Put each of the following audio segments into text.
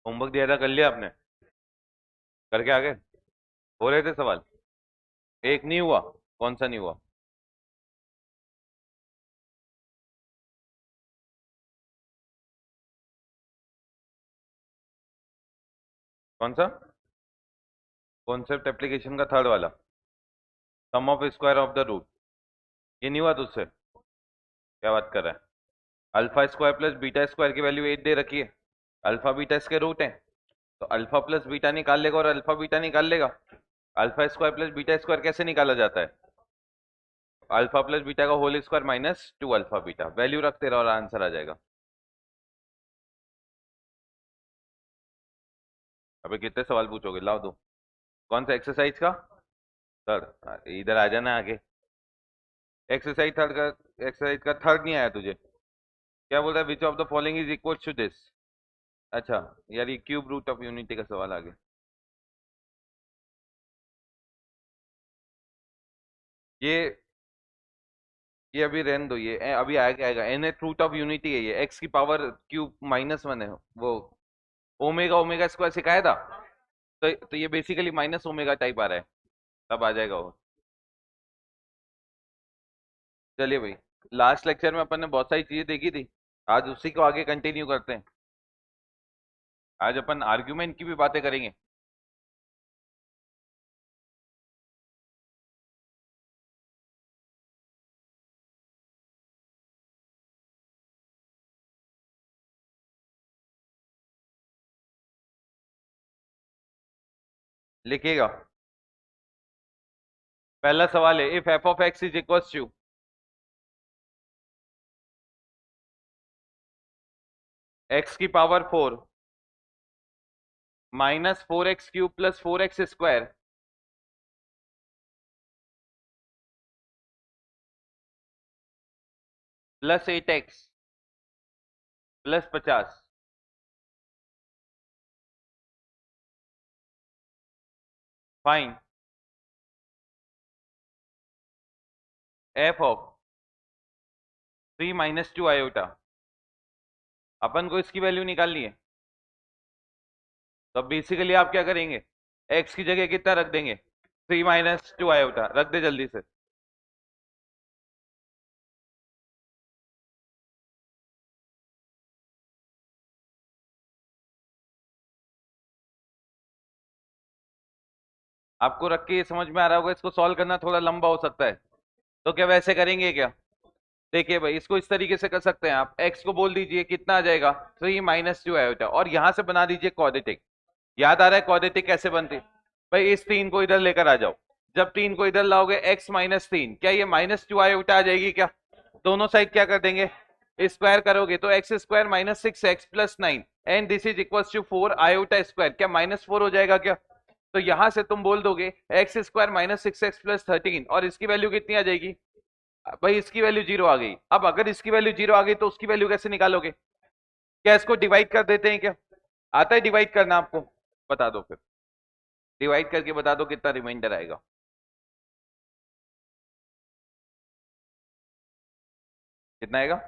Homework दिया था, कर लिया आपने? करके आ गए? हो रहे थे सवाल? एक नहीं हुआ? कौन सा नहीं हुआ? कौन सा? कॉन्सेप्ट एप्लीकेशन का थर्ड वाला? Sum of square of the root? ये नहीं हुआ तुझसे? क्या बात कर रहा है? Alpha square plus beta square की वैल्यू 8 दे रखी है। अल्फा बीटा इसके रूट है। तो अल्फा प्लस बीटा निकाल लेगा और अल्फा बीटा निकाल लेगा। Alpha square plus beta square कैसे निकाला जाता है? अल्फा प्लस बीटा का whole square minus 2 alpha beta, value रखते रहो और आंसर आ जाएगा। अबे कितने सवाल पूछोगे, लाओ दो। कौन सा एक्सरसाइज का? थर्ड? इधर आ जाना आगे। एक्सरसाइज थर्ड का? एक्सरसाइज का थर्ड नहीं आया तुझे? क्या बोल रहा है, which of the following is equal to this? अच्छा, यार ये क्यूब रूट ऑफ यूनिटी का सवाल आ गया। ये अभी रहने दो, ये अभी आएगा आएगा। एन एथ रूट ऑफ यूनिटी है ये, एक्स की पावर क्यूब -1 है वो। ओमेगा ओमेगा स्क्वायर सिखाया था। तो ये बेसिकली माइनस ओमेगा टाइप आ रहा है। तब आ जाएगा वो। चलिए भाई, लास्ट लेक्चर में अपन ने बहुत सारी चीजें देखी थी। आज उसी को आगे कंटिन्यू करते हैं। आज अपन आर्ग्यूमेंट की भी बातें करेंगे। लिखिएगा। पहला सवाल है, if F of X is equal to X की power 4 -4x³ plus 4x² plus 8x plus 50, fine F of 3 - 2 i। अपन को इसकी वैल्यू निकालनी है। तो बेसिकली आप क्या करेंगे, एक्स की जगह कितना रख देंगे? 3 - 2 i रख दे जल्दी से। आपको रख के ये समझ में आ रहा होगा, इसको सॉल्व करना थोड़ा लंबा हो सकता है। तो क्या वैसे करेंगे क्या? देखिए भाई, इसको इस तरीके से कर सकते हैं आप, एक्स को बोल दीजिए कितना आ जाएगा, 3 - 2 i और यहां से बना दीजिए क्वाड्रेटिक। याद आ रहा है क्वाड्रेटिक कैसे बनती? भाई इस 3 को इधर लेकर आ जाओ। जब 3 को इधर लाओगे, x - 3, क्या ये -2i आ जाएगी क्या? दोनों साइड क्या कर देंगे, स्क्वायर करोगे तो x² -6x plus 9 and this is equal to 4 i², क्या -4 हो जाएगा क्या? तो यहां से तुम बोल दोगे x² -6x प्लस 13 और इसकी वैल्यू कितनी आ जाएगी? भाई इसकी वैल्यू 0 आ गई। अब अगर इसकी वैल्यू 0 आ गई तो उसकी वैल्यू कैसे निकालोगे? क्या इसको डिवाइड कर देते हैं क्या? आता है डिवाइड करना आपको? बता दो फिर। डिवाइड करके बता दो कितना रिमाइंडर आएगा। कितना आएगा?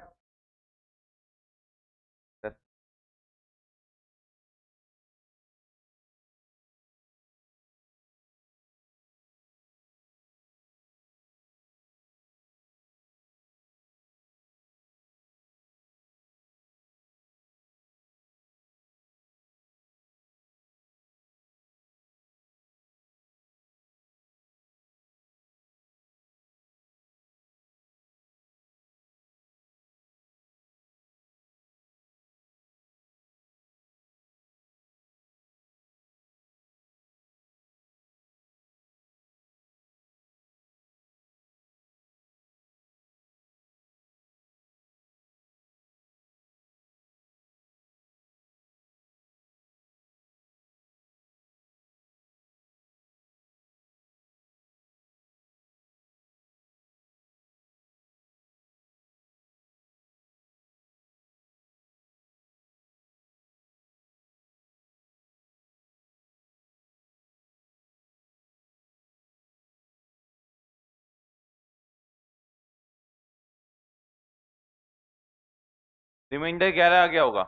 रिमाइंडर 11 आ गया होगा।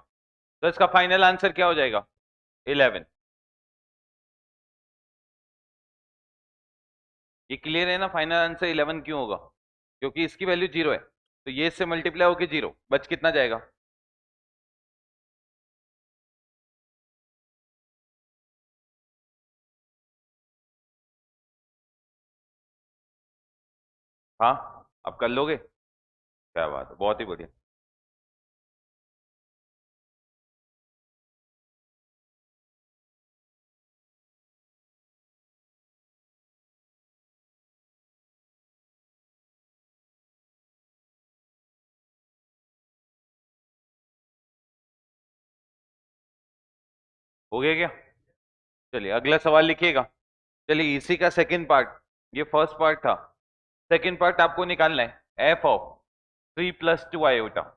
तो इसका फाइनल आंसर क्या हो जाएगा? 11। ये क्लियर है ना? फाइनल आंसर 11 क्यों होगा? क्योंकि इसकी वैल्यू 0 है, तो ये इससे मल्टीप्लाई होके 0 बच कितना जाएगा? हाँ, अब कर लोगे? क्या बात है, बहुत ही बढ़िया। हो गया क्या? चलिए अगला सवाल लिखिएगा। चलिए इसी का सेकंड पार्ट, ये फर्स्ट पार्ट था, सेकंड पार्ट आपको निकालना है। F of 3 + 2 iota.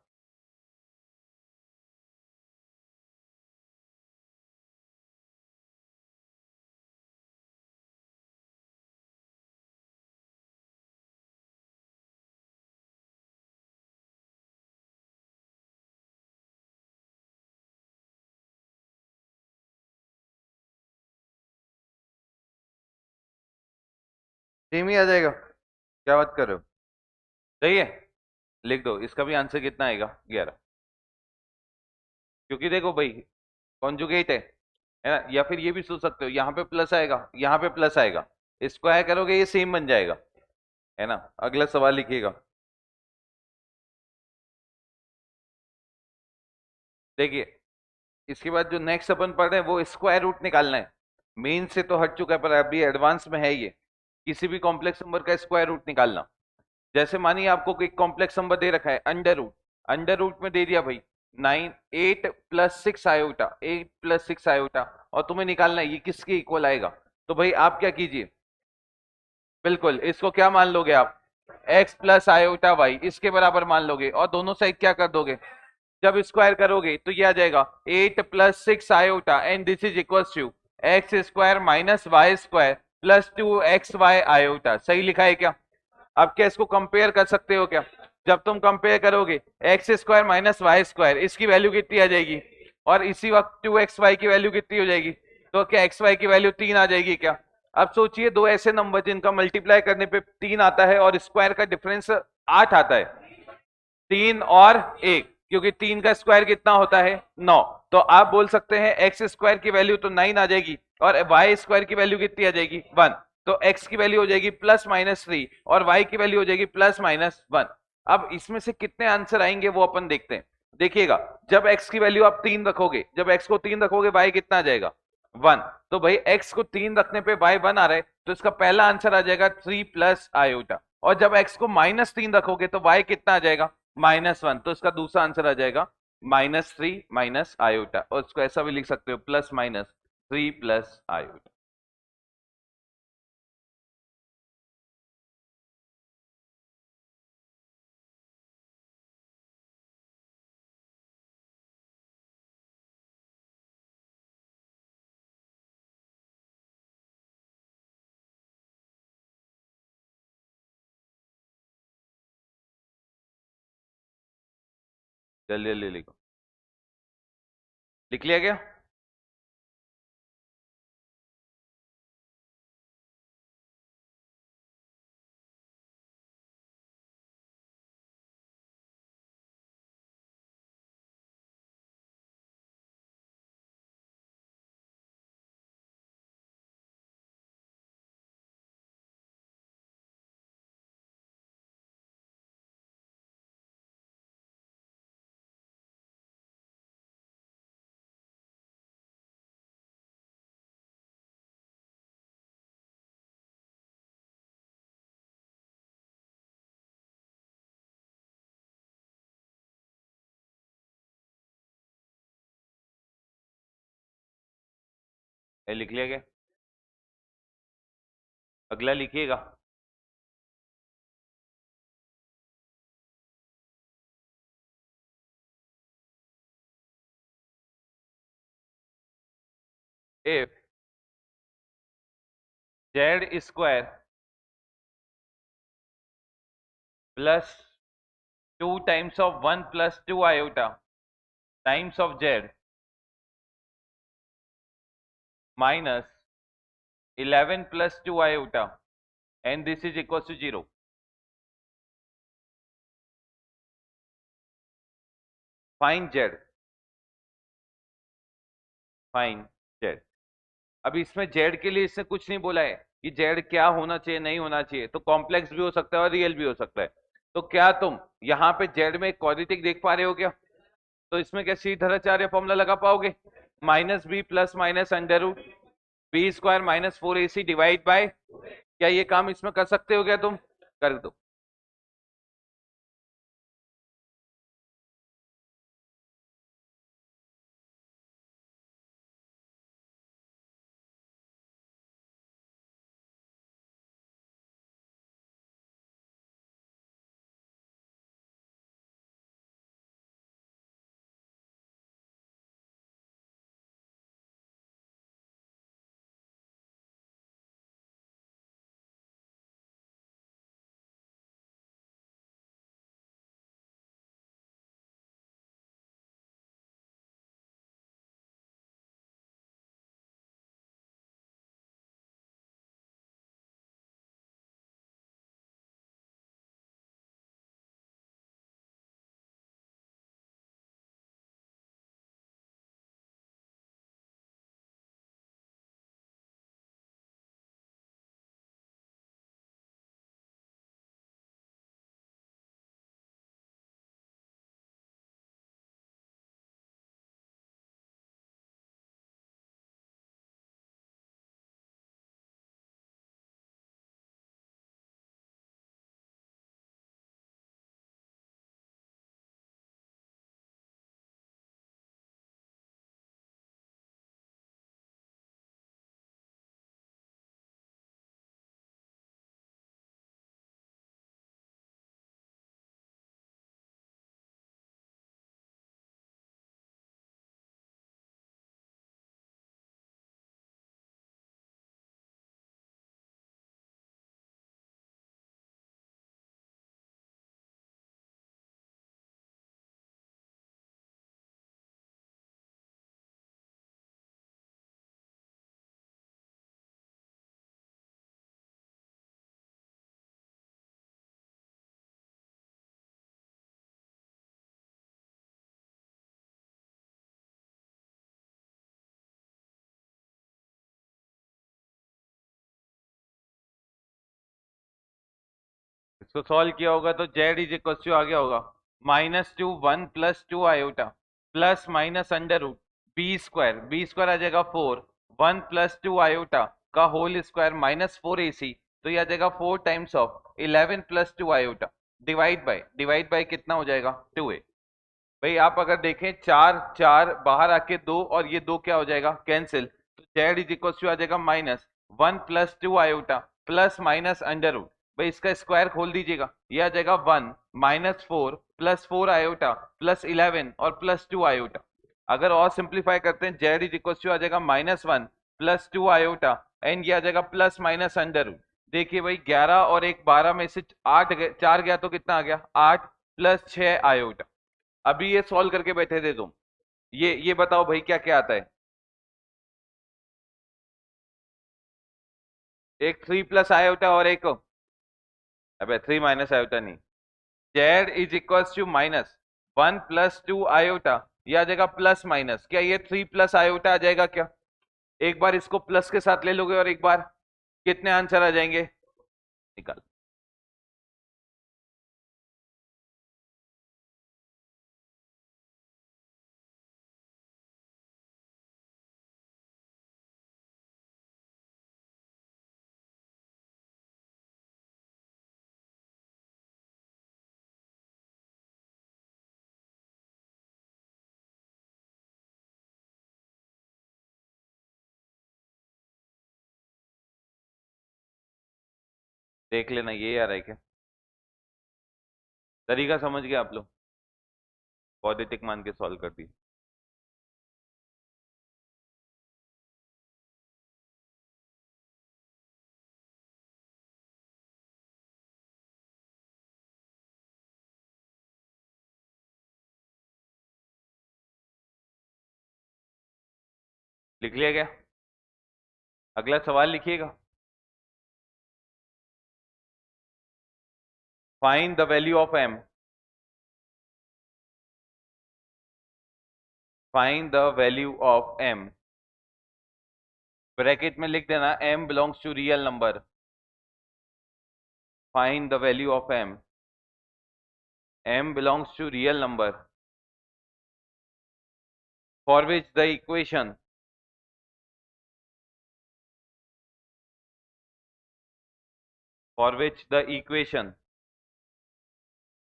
सेम ही आ जाएगा? क्या बात कर रहे हो? सही है, लिख दो। इसका भी आंसर कितना आएगा? 11। क्योंकि देखो भाई, कॉन्जुगेट है ना? या फिर ये भी सोच सकते हो, यहाँ पे प्लस आएगा, यहाँ पे प्लस आएगा, स्क्वायर करोगे ये सेम बन जाएगा, है ना? अगला सवाल लिखिएगा। देखिए, इसके बाद जो नेक्स्ट अपन पढ़ रहे हैं वो स्क्वायर रूट निकालना है। मेन से तो हट चुका है, पर अभी एडवांस में है ये, किसी भी कॉम्प्लेक्स नंबर का स्क्वायर रूट निकालना। जैसे मानिए आपको एक कॉम्प्लेक्स नंबर दे रखा है, अंडर रूट। अंडर रूट में दे दिया भाई 9, 8 + 6 आयोटा, 8 + 6 आयोटा, और तुम्हें निकालना है ये किसके इक्वल आएगा। तो भाई आप क्या कीजिए, बिल्कुल इसको क्या मान लोगे आप? x + i/y इसके बराबर मान लोगे, और दोनों साइड क्या कर दोगे? जब स्क्वायर करोगे तो ये आ जाएगा 8 + 6 iota, and this is equal to x² - y² + 2xy iota. सही लिखा है क्या? अब क्या इसको कंपेयर कर सकते हो क्या? जब तुम कंपेयर करोगे x² - y² इसकी वैल्यू कितनी आ जाएगी, और इसी वक्त 2xy की वैल्यू कितनी हो जाएगी? तो क्या xy की वैल्यू 3 आ जाएगी क्या? अब सोचिए दो ऐसे नंबर जिनका मल्टीप्लाई करने पे 3 आता है और स्क्वायर का डिफरेंस 8 आता है, 3 और 1, क्योंकि 3 का स्क्वायर कितना होता है? 9। तो आप बोल सकते हैं x² की वैल्यू तो 9 आ जाएगी, और y² की वैल्यू कितनी आ जाएगी? 1। तो x की वैल्यू हो जाएगी +-3, और y की वैल्यू हो जाएगी +-1। अब इसमें से कितने आंसर आएंगे वो अपन देखते हैं। देखिएगा, जब x की वैल्यू आप 3 रखोगे, जब x को 3 रखोगे y कितना आ जाएगा? 1। तो भाई x को 3 रखने पे y 1 आ रहा है, तो इसका पहला आंसर आ जाएगा 3 + i। और जब x को -3 रखोगे तो y कितना आ जाएगा? -1। तो इसका दूसरा आंसर आ जाएगा -3 - और इसको ऐसा भी लिख सकते हो +-3 + i। जल्दी जल्दी लिखो। लिख लिया क्या? लिख लिया क्या? अगला लिखिएगा। If z² +2 times of 1 + 2 iota times of z minus 11 plus 2 iota, and this is equals to 0. Find z. Find z. अब इसमें z के लिए इसने कुछ नहीं बोला है कि z क्या होना चाहिए नहीं होना चाहिए, तो कॉम्प्लेक्स भी हो सकता है और रियल भी हो सकता है। तो क्या तुम यहाँ पे z में क्वाड्रेटिक देख पा रहे हो क्या? तो इसमें क्या श्रीधराचार्य फॉर्मूला लगा पाओगे? Minus b plus minus under root B square minus 4ac divide by, क्या ये काम इसमें कर सकते हो क्या तुम? कर दो। इसको सॉल्व किया होगा तो z इज इक्वल टू आ गया होगा -2 1 plus 2 iota plus minus under root B square आ जाएगा 4 1 प्लस 2 आयोटा का होल स्क्वायर माइनस 4ac, तो ये आ जाएगा 4 times of 11 plus 2 iota divide by कितना हो जाएगा 2a। भाई आप अगर देखें चार चार बाहर आके दो और ये दो क्या हो जाएगा कैंसिल, तो जेड इज इक्वल टू आ जाएगा -1 plus 2 iota plus minus under root, भाई इसका स्क्वायर खोल दीजिएगा, ये आ जाएगा 1 -4 प्लस 4 आयोटा प्लस 11 और प्लस 2 आयोटा। अगर और सिंप्लीफाई करते हैं जेड इज इक्वल टू आ जाएगा -1 प्लस 2 आयोटा एंड ये आ जाएगा प्लस माइनस अंडर रूट। देखिए भाई 11 और एक 12 में से 8 4 गया तो कितना आ गया 8 प्लस 6 आयोटा। अभी ये सॉल्व करके बैठे थे तुम, ये बताओ भाई क्या क्या आता है? एक 3 प्लस आयोटा और एक, अबे 3 माइनस आयोटा नहीं, z is equal to -1 plus 2 iota, ये आ जाएगा प्लस माइनस, क्या ये 3 प्लस आयोटा आ जाएगा क्या? एक बार इसको प्लस के साथ ले लोगे और एक बार, कितने आंसर आ जाएंगे? निकाल। देख लेना ये आ रहा है क्या? तरीका समझ गए आप लोग? क्वाड्रेटिक मान के सॉल्व कर दी। लिख लिया क्या? अगला सवाल लिखिएगा। Find the value of m। Find the value of m। Bracket में लिख देना m belongs to real number. Find the value of m। m belongs to real number for which the equation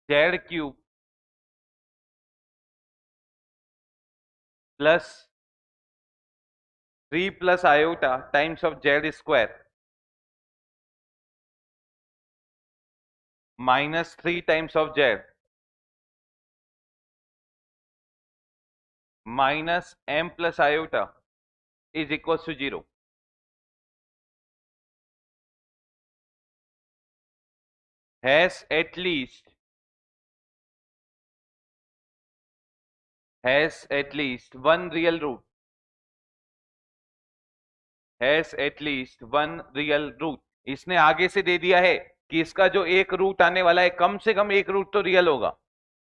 z cube plus 3 plus iota times of z square minus 3 times of z minus m plus iota is equal to 0। has at least one real root। has at least one real root। इसने आगे से दे दिया है कि इसका जो एक root आने वाला है कम से कम एक रूट तो रियल होगा,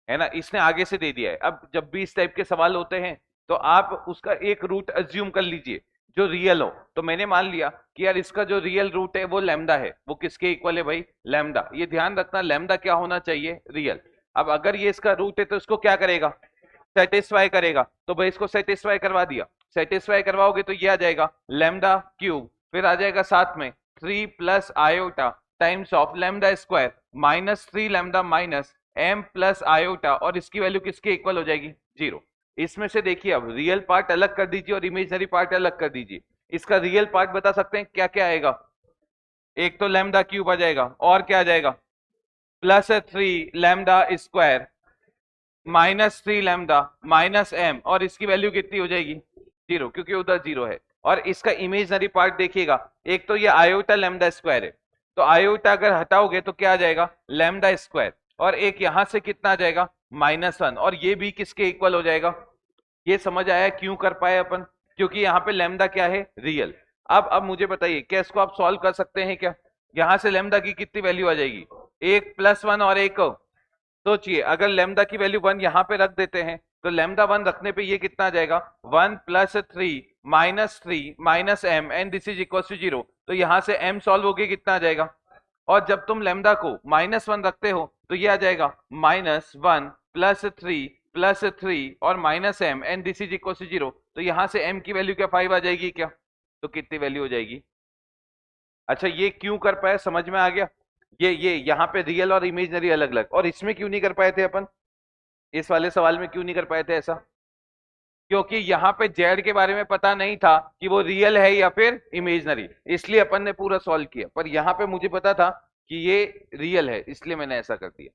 है ना। इसने आगे से दे दिया है। अब जब भी इस टाइप के सवाल होते हैं तो आप उसका एक रूट अज्यूम कर लीजिए जो रियल हो। तो मैंने मान लिया कि यार इसका जो रियल रूट है वो लैम्डा है। वो किसके इक्वल है भाई? लैम्डा। ये ध्यान रखना, लैम्डा क्या होना चाहिए? रियल। अब अगर ये इसका रूट है तो इसको क्या करेगा? सेटिस्फाई करेगा। तो भाई इसको सेटिस्फाई करवा दिया। सेटिस्फाई करवाओगे तो ये आ जाएगा लैम्डा क्यूब, फिर आ जाएगा साथ में 3 plus iota times of lambda square minus 3 lambda minus m plus iota, और इसकी वैल्यू किसके इक्वल हो जाएगी? 0। इसमें से देखिए अब रियल पार्ट अलग कर दीजिए और इमेजनरी पार्ट अलग कर दीजिए। इसका रियल पार्ट बता सकते हैं क्या क्या आएगा? एक तो लैम्डा क्यूब आ जाएगा, और क्या आ जाएगा? Plus 3 lambda square minus 3 lambda minus m, और इसकी वैल्यू कितनी हो जाएगी? 0, क्योंकि उधर 0 है। और इसका इमेजनरी पार्ट देखिएगा, एक तो ये आयोटा लैम्डा स्क्वायर है, तो आयोटा अगर हटाओगे तो क्या आ जाएगा? Lambda square. और एक यहां से कितना आ जाएगा? -1, और ये भी किसके इक्वल हो जाएगा? ये समझ आया क्यों कर पाए अपन? क्योंकि यहाँ पे लैम्डा क्या है? रियल। अब मुझे बताइए, क्या इसको आप सॉल्व कर सकते हैं क्या? यहां से लैम्डा की कितनी वैल्यू आ जाएगी? एक प्लस 1 और एक। सोचिए, अगर लैम्डा की वैल्यू 1 यहाँ पे रख देते हैं तो लैम्डा 1 रखने पे ये कितना आ जाएगा? 1 plus 3 minus 3 minus m and this is equal to 0। तो यहां से m सॉल्व होके कितना आ जाएगा? और जब तुम लैम्डा को -1 रखते हो तो ये आ जाएगा -1 प्लस 3 और minus m and this is equal to 0। तो यहां से m की वैल्यू क्या 5 आ जाएगी क्या? तो कितनी वैल्यू हो जाएगी? अच्छा, ये क्यों कर पाए समझ में आ गया? ये यहाँ पे रियल और इमेजनरी अलग अलग, और इसमें क्यों नहीं कर पाए थे अपन? इस वाले सवाल में क्यों नहीं कर पाए थे ऐसा? क्योंकि यहाँ पे जेड के बारे में पता नहीं था कि वो रियल है या फिर इमेजनरी, इसलिए अपन ने पूरा सॉल्व किया। पर यहाँ पे मुझे पता था कि ये रियल है, इसलिए मैंने ऐसा कर दिया।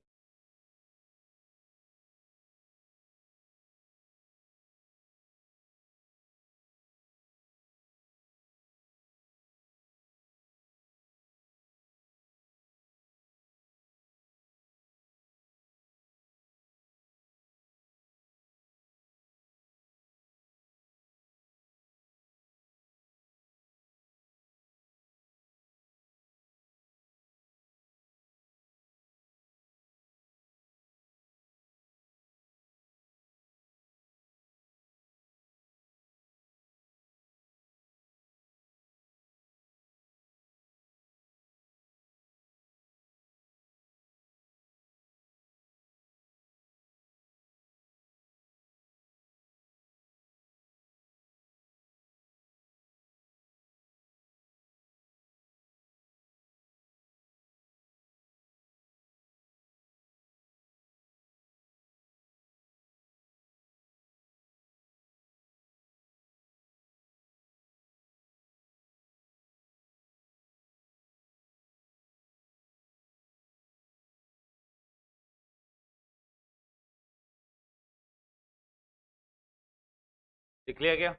लिख लिया क्या?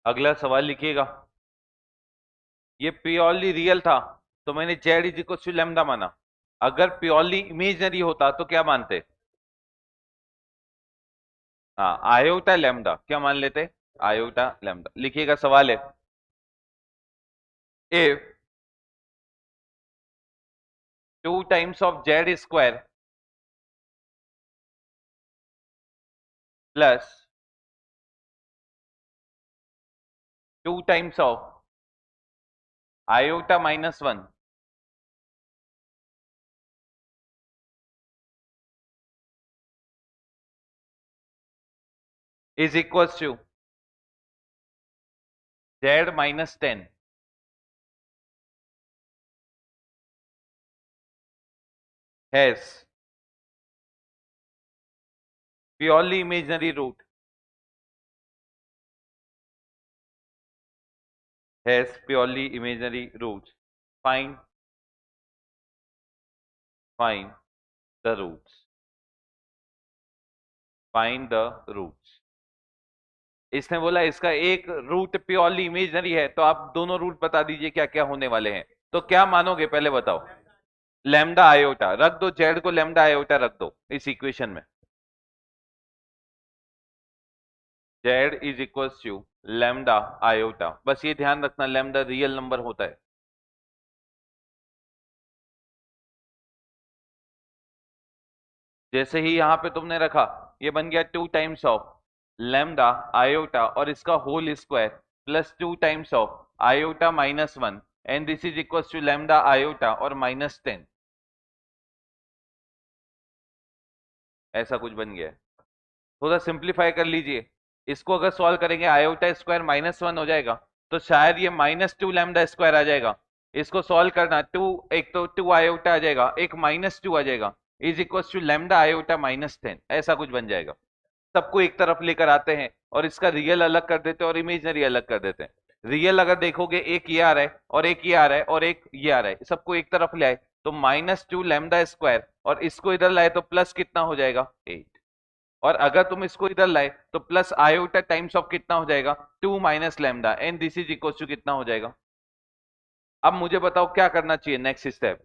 अगला सवाल लिखिएगा। ये प्योरली रियल था तो मैंने z is equal to lambda माना। अगर प्योरली इमेजनरी होता तो क्या मानते? हाँ, आयोटा लैम्डा क्या मान लेते? Iota lambda. लिखिएगा, सवाल है if 2 times of z square plus 2 times of iota minus 1 is equals to z minus 10 has purely imaginary root, has purely imaginary roots. Find the roots. Find the roots. इसने बोला इसका एक root purely imaginary है, तो आप दोनों root बता दीजिए क्या क्या होने वाले हैं। तो क्या मानोगे पहले बताओ। लैम्डा आयोटा रख दो, जेड को लैम्डा आयोटा रख दो इस इक्वेशन में। Z is equals to lambda iota. बस ये ध्यान रखना लैम्डा रियल नंबर होता है। जैसे ही यहां पे तुमने रखा, ये बन गया 2 टाइम्स ऑफ लैम्डा आयोटा और इसका whole square plus 2 times of iota minus 1 and this is equal to lambda iota और माइनस 10। ऐसा कुछ बन गया। थोड़ा सिंप्लीफाई कर लीजिए। इसको अगर सॉल्व करेंगे आयोटा स्क्वायर माइनस 1 हो जाएगा, तो शायद ये माइनस 2 लैम्डा स्क्वायर आ जाएगा। इसको सॉल्व करना 2, एक तो 2 आयोटा आ जाएगा, एक माइनस 2 आ जाएगा, is equal to lambda iota minus 10। ऐसा कुछ बन जाएगा। सबको एक तरफ लेकर आते हैं और इसका रियल अलग कर देते हैं और इमेजनरी अलग कर देते हैं। रियल अगर देखोगे एक ये आ रहा है और एक ये आ रहा है और एक ये आ रहा है, सबको एक तरफ ले आए तो माइनस 2 लैम्डा स्क्वायर और इसको इधर लाए तो प्लस कितना हो जाएगा 8। और अगर तुम इसको इधर लाए तो प्लस आयोटा टाइम्स ऑफ कितना हो जाएगा 2 minus lambda and this is equal to कितना हो जाएगा। अब मुझे बताओ क्या करना चाहिए नेक्स्ट स्टेप।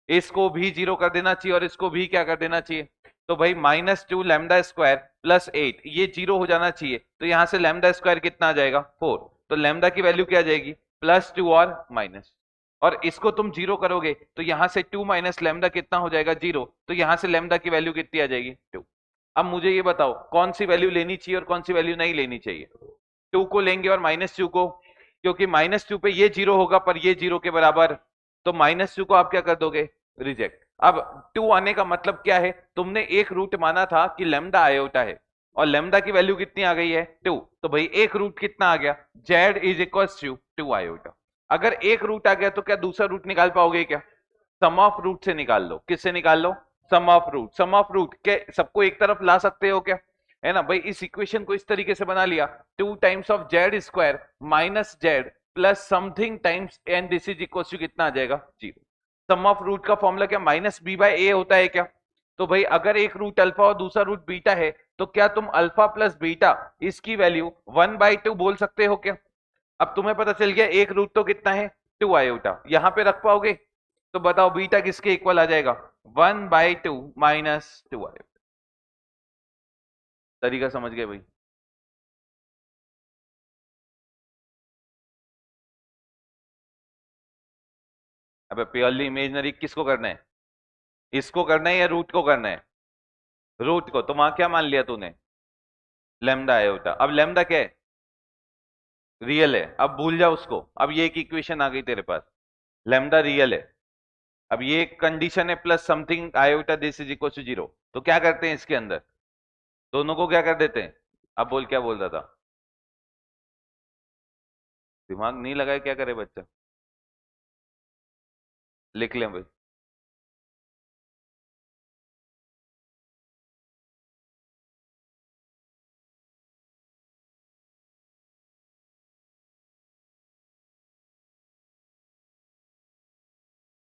इसको भी जीरो कर देना चाहिए और इसको भी क्या कर देना चाहिए। तो भाई माइनस 2 लैम्डा स्क्वायर प्लस 8 ये जीरो हो जाना चाहिए, तो यहां से लैम्डा स्क्वायर कितना आ जाएगा 4। तो लैम्डा की वैल्यू क्या आ जाएगी प्लस 2 और माइनस। और इसको तुम जीरो करोगे तो यहां से 2 माइनस लैम्डा कितना हो जाएगा 0, तो यहां से लैम्डा की वैल्यू कितनी आ जाएगी 2। अब मुझे ये बताओ कौन सी वैल्यू लेनी चाहिए और कौन सी वैल्यू नहीं लेनी चाहिए। 2 को लेंगे और माइनस 2 को, क्योंकि माइनस 2 पे ये जीरो होगा पर ये जीरो के बराबर, तो माइनस 2 को आप क्या कर दोगे रिजेक्ट। अब 2 आने का मतलब क्या है, तुमने एक रूट माना था कि लैम्डा आयोटा है और लैम्डा की वैल्यू कितनी आ गई है 2, तो भाई एक रूट कितना आ गया z is equal to 2 iota. अगर एक रूट आ गया तो क्या दूसरा रूट निकाल पाओगे क्या। सम ऑफ रूट से निकाल लो। किससे निकाल लो sum of root. Sum of root के सबको एक तरफ ला सकते हो क्या, है ना भाई। इस इक्वेशन को इस तरीके से बना लिया 2 times of z square minus z plus something times and this is equal to कितना आ जाएगा 0। सम ऑफ रूट का फॉर्मूला क्या माइनस बी बाय ए होता है क्या। तो भाई अगर एक रूट अल्फा और दूसरा रूट बीटा है तो क्या तुम अल्फा प्लस बीटा इसकी वैल्यू 1/2 बोल सकते हो क्या। अब तुम्हें पता चल गया एक रूट तो कितना है 2 आयोटा, यहां पे रख पाओगे। तो बताओ बीटा किसके इक्वल आ जाएगा 1/2 माइनस 2 आयोटा। तरीका समझ गए भाई। अबे प्योरली इमेजनरी किसको करना है, इसको करना है या रूट को करना है। रूट को, तो वहां क्या मान लिया तूने लैम्डा आयोटा। अब लैम्डा क्या है रियल है, अब भूल जा उसको। अब ये एक इक्वेशन आ गई तेरे पास, लैम्डा रियल है। अब ये कंडीशन है plus something iota this is equal to 0, तो क्या करते हैं इसके अंदर दोनों को क्या कर देते हैं। अब बोल क्या बोल रहा था, दिमाग नहीं लगाए क्या करे बच्चा। लिख लें भाई।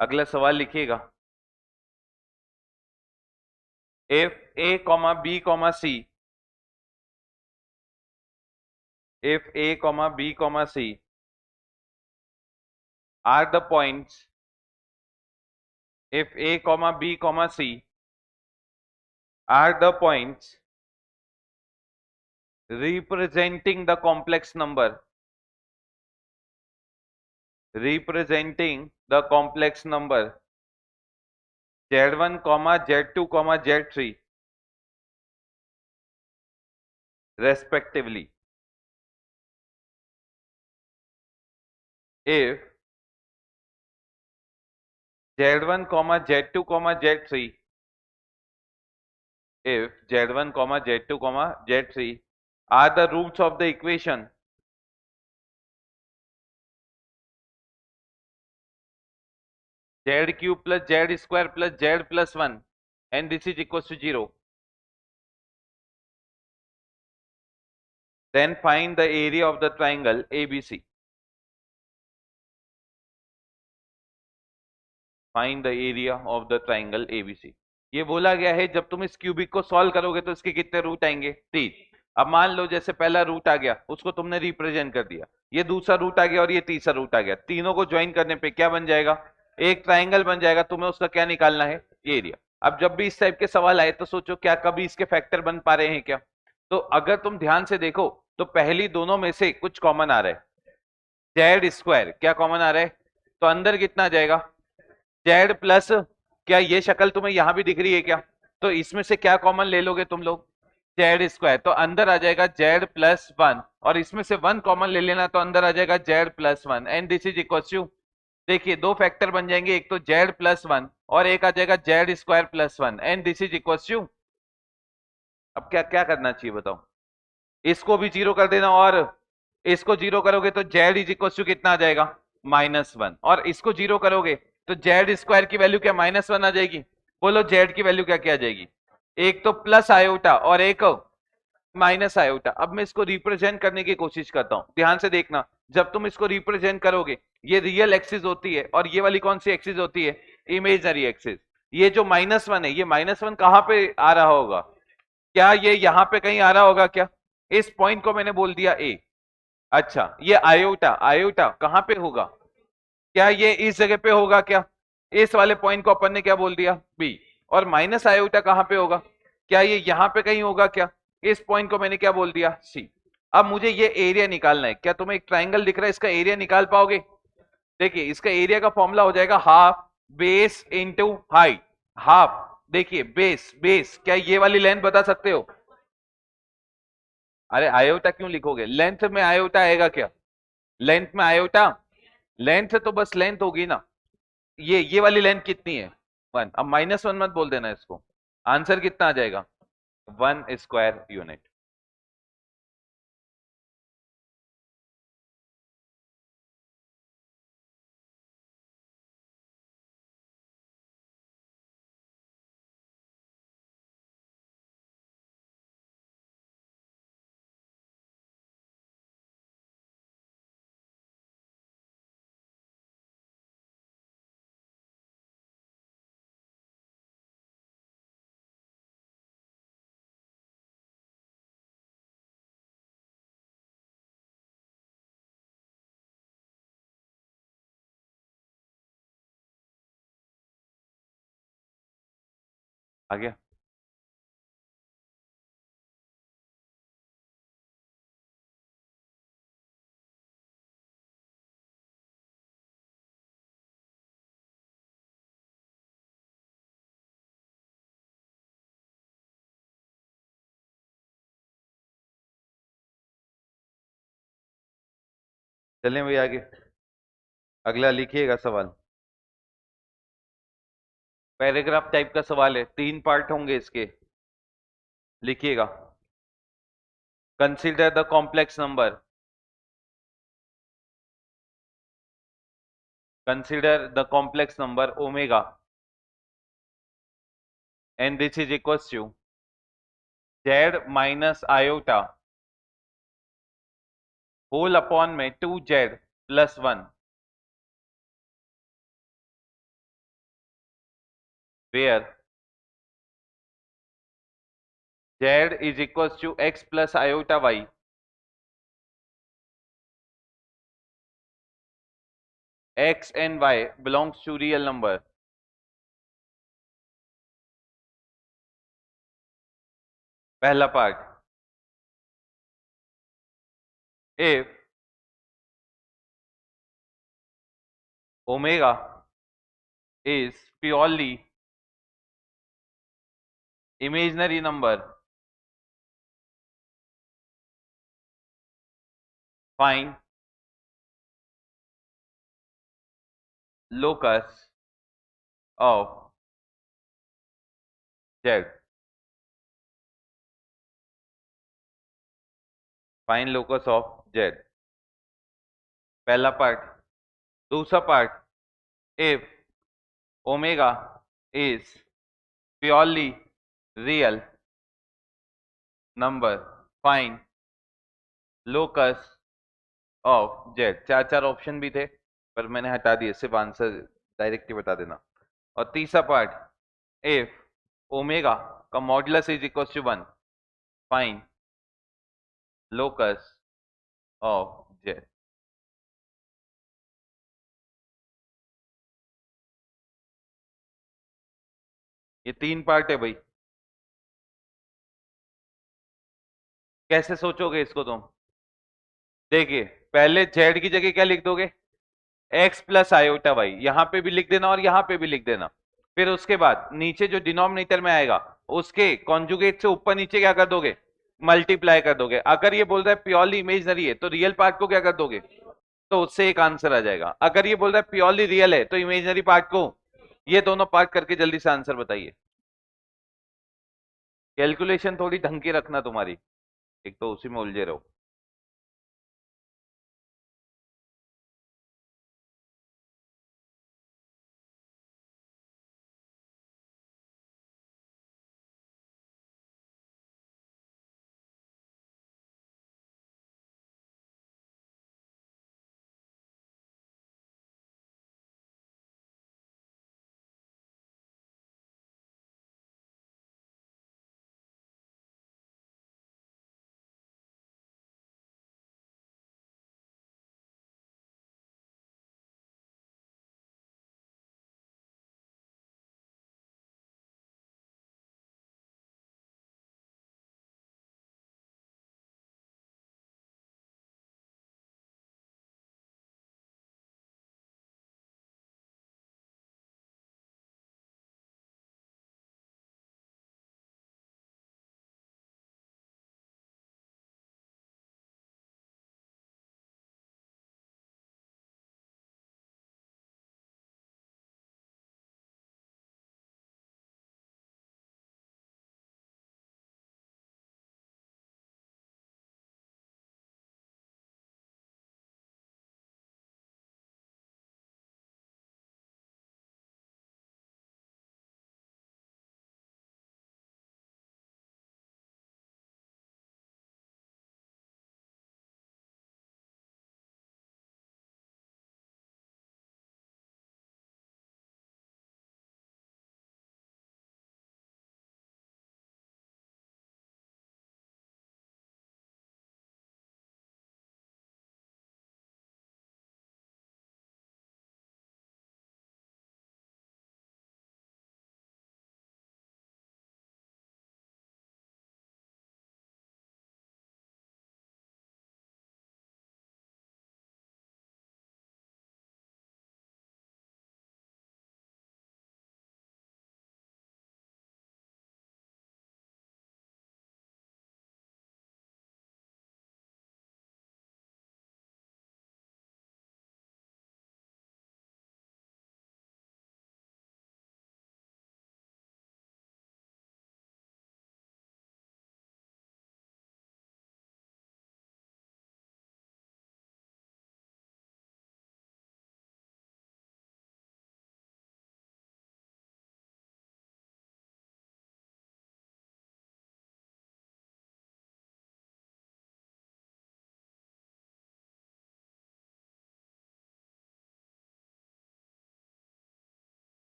अगला सवाल लिखिएगा। if a comma b comma c, if a comma b comma c are the points, if a comma b comma c are the points representing the complex number, representing the complex number z1 comma z2 comma z3 respectively if z1 comma z2 comma z3 if z1 comma z2 comma z3 are the roots of the equation z cube plus z square plus z plus 1 and this is equals to 0, then find the area of the triangle ABC. Find the area of the triangle ABC. ये बोला गया है जब तुम इस cubic को solve करोगे तो इसके कितने रूट आएंगे? 3। अब मान लो जैसे पहला रूट आ गया उसको तुमने रिप्रेजेंट कर दिया, ये दूसरा रूट आ गया और ये तीसरा रूट आ गया, तीनों को ज्वाइन करने पे क्या बन जाएगा? एक ट्राइंगल बन जाएगा। तुम्हें उसका क्या निकालना है? एरिया। अब जब भी इस टाइप के सवाल आए तो सोचो क्या कभी इसके फैक्टर बन पा रहे हैं क्या? तो अगर तुम ध्यान से देखो तो पहली दोनों में से कुछ कॉमन आ रहा है, जेड स्क्वायर क्या कॉमन आ रहा है? तो अंदर कितना आ जाएगा? जेड प्लस, क्या ये शक्ल तुम्हें यहां भी दिख रही है क्या? तो इसमें से क्या कॉमन ले लोगे तुम लोग? जेड स्क्वायर, तो अंदर आ जाएगा जेड प्लस 1 और इसमें से 1 कॉमन ले लेना तो अंदर आ जाएगा z plus 1 and this is equal to, देखिए दो फैक्टर बन जाएंगे, एक तो जेड प्लस 1 और एक आ जाएगा z square plus 1 and this is equal to. अब क्या क्या करना चाहिए बताओ? इसको भी जीरो कर देना और इसको जीरो करोगे तो जेड इज इक्वल टू कितना आ जाएगा? -1 और इसको जीरो करोगे तो जेड स्क्वायर की वैल्यू क्या -1 आ जाएगी? बोलो जेड की वैल्यू क्या क्या आ जाएगी? एक तो प्लस आयोटा और एक माइनस आयोटा। अब मैं इसको रिप्रेजेंट करने की कोशिश करता हूं, ध्यान से देखना। जब तुम इसको रिप्रेजेंट करोगे ये रियल एक्सिस होती है और ये वाली कौन सी एक्सिस होती है? Imaginary axis. ये जो -1 है ये -1 कहां पे आ रहा होगा? क्या ये यहां पे कहीं आ रहा होगा क्या? इस पॉइंट को मैंने बोल दिया ए। अच्छा, ये आयोटा, आयोटा कहां पे होगा? क्या ये इस जगह पे होगा क्या? इस वाले पॉइंट को अपन ने क्या बोल दिया? बी। और माइनस आयोटा कहां पे होगा? क्या ये यहां पे कहीं होगा क्या? इस पॉइंट को मैंने क्या बोल दिया? सी। अब मुझे ये एरिया निकालना है। क्या तुम्हें एक ट्राइंगल दिख रहा है, इसका एरिया निकाल पाओगे? देखिए इसका एरिया का फॉर्मूला हो जाएगा half base into height. Half, देखिए बेस, बेस क्या ये वाली लेंथ बता सकते हो? अरे आयोटा क्यों लिखोगे? लेंथ में आयोटा आएगा क्या? लेंथ में आयोटा, लेंथ तो बस लेंथ होगी ना। ये वाली लेंथ कितनी है? 1। अब -1 मत बोल देना इसको। आंसर कितना आ जाएगा? 1 स्क्वायर यूनिट। आ गया? चलें भाई आगे, अगला लिखिएगा सवाल। पैराग्राफ टाइप का सवाल है, 3 पार्ट होंगे इसके। लिखिएगा। Consider the complex number, consider the complex number omega and this is equals to z minus iota whole upon में 2z plus 1 where z is equals to x plus iota y, x and y belongs to real number। पहला part, if omega is purely imaginary number, find locus of z, find locus of z, पहला part. दूसरा part, if omega is purely real number, find locus of Z. चार चार option भी थे पर मैंने हटा दिए, सिर्फ आंसर डायरेक्ट ही बता देना। और तीसरा पार्ट, इफ ओमेगा का modulus is equal to 1, find locus of z. ये तीन पार्ट है भाई, कैसे सोचोगे इसको तुम? देखिए, पहले जेड की जगह क्या लिख दोगे? एक्स प्लस आयोटा वाई, यहां पे भी लिख देना और यहां पे भी लिख देना। फिर उसके बाद नीचे जो डिनोमिनेटर में आएगा उसके कॉन्जुगेट से ऊपर नीचे क्या कर दोगे? मल्टीप्लाई कर दोगे। अगर ये बोल रहा है प्योरली इमेजनरी है तो रियल पार्ट को क्या कर दोगे? तो उससे एक आंसर आ जाएगा। अगर ये बोल रहा है प्योरली रियल है तो इमेजनरी पार्ट को, ये दोनों पार्ट करके जल्दी से आंसर बताइए। कैलकुलेशन थोड़ी ढंग की रखना तुम्हारी, एक तो उसी में उलझे रहो।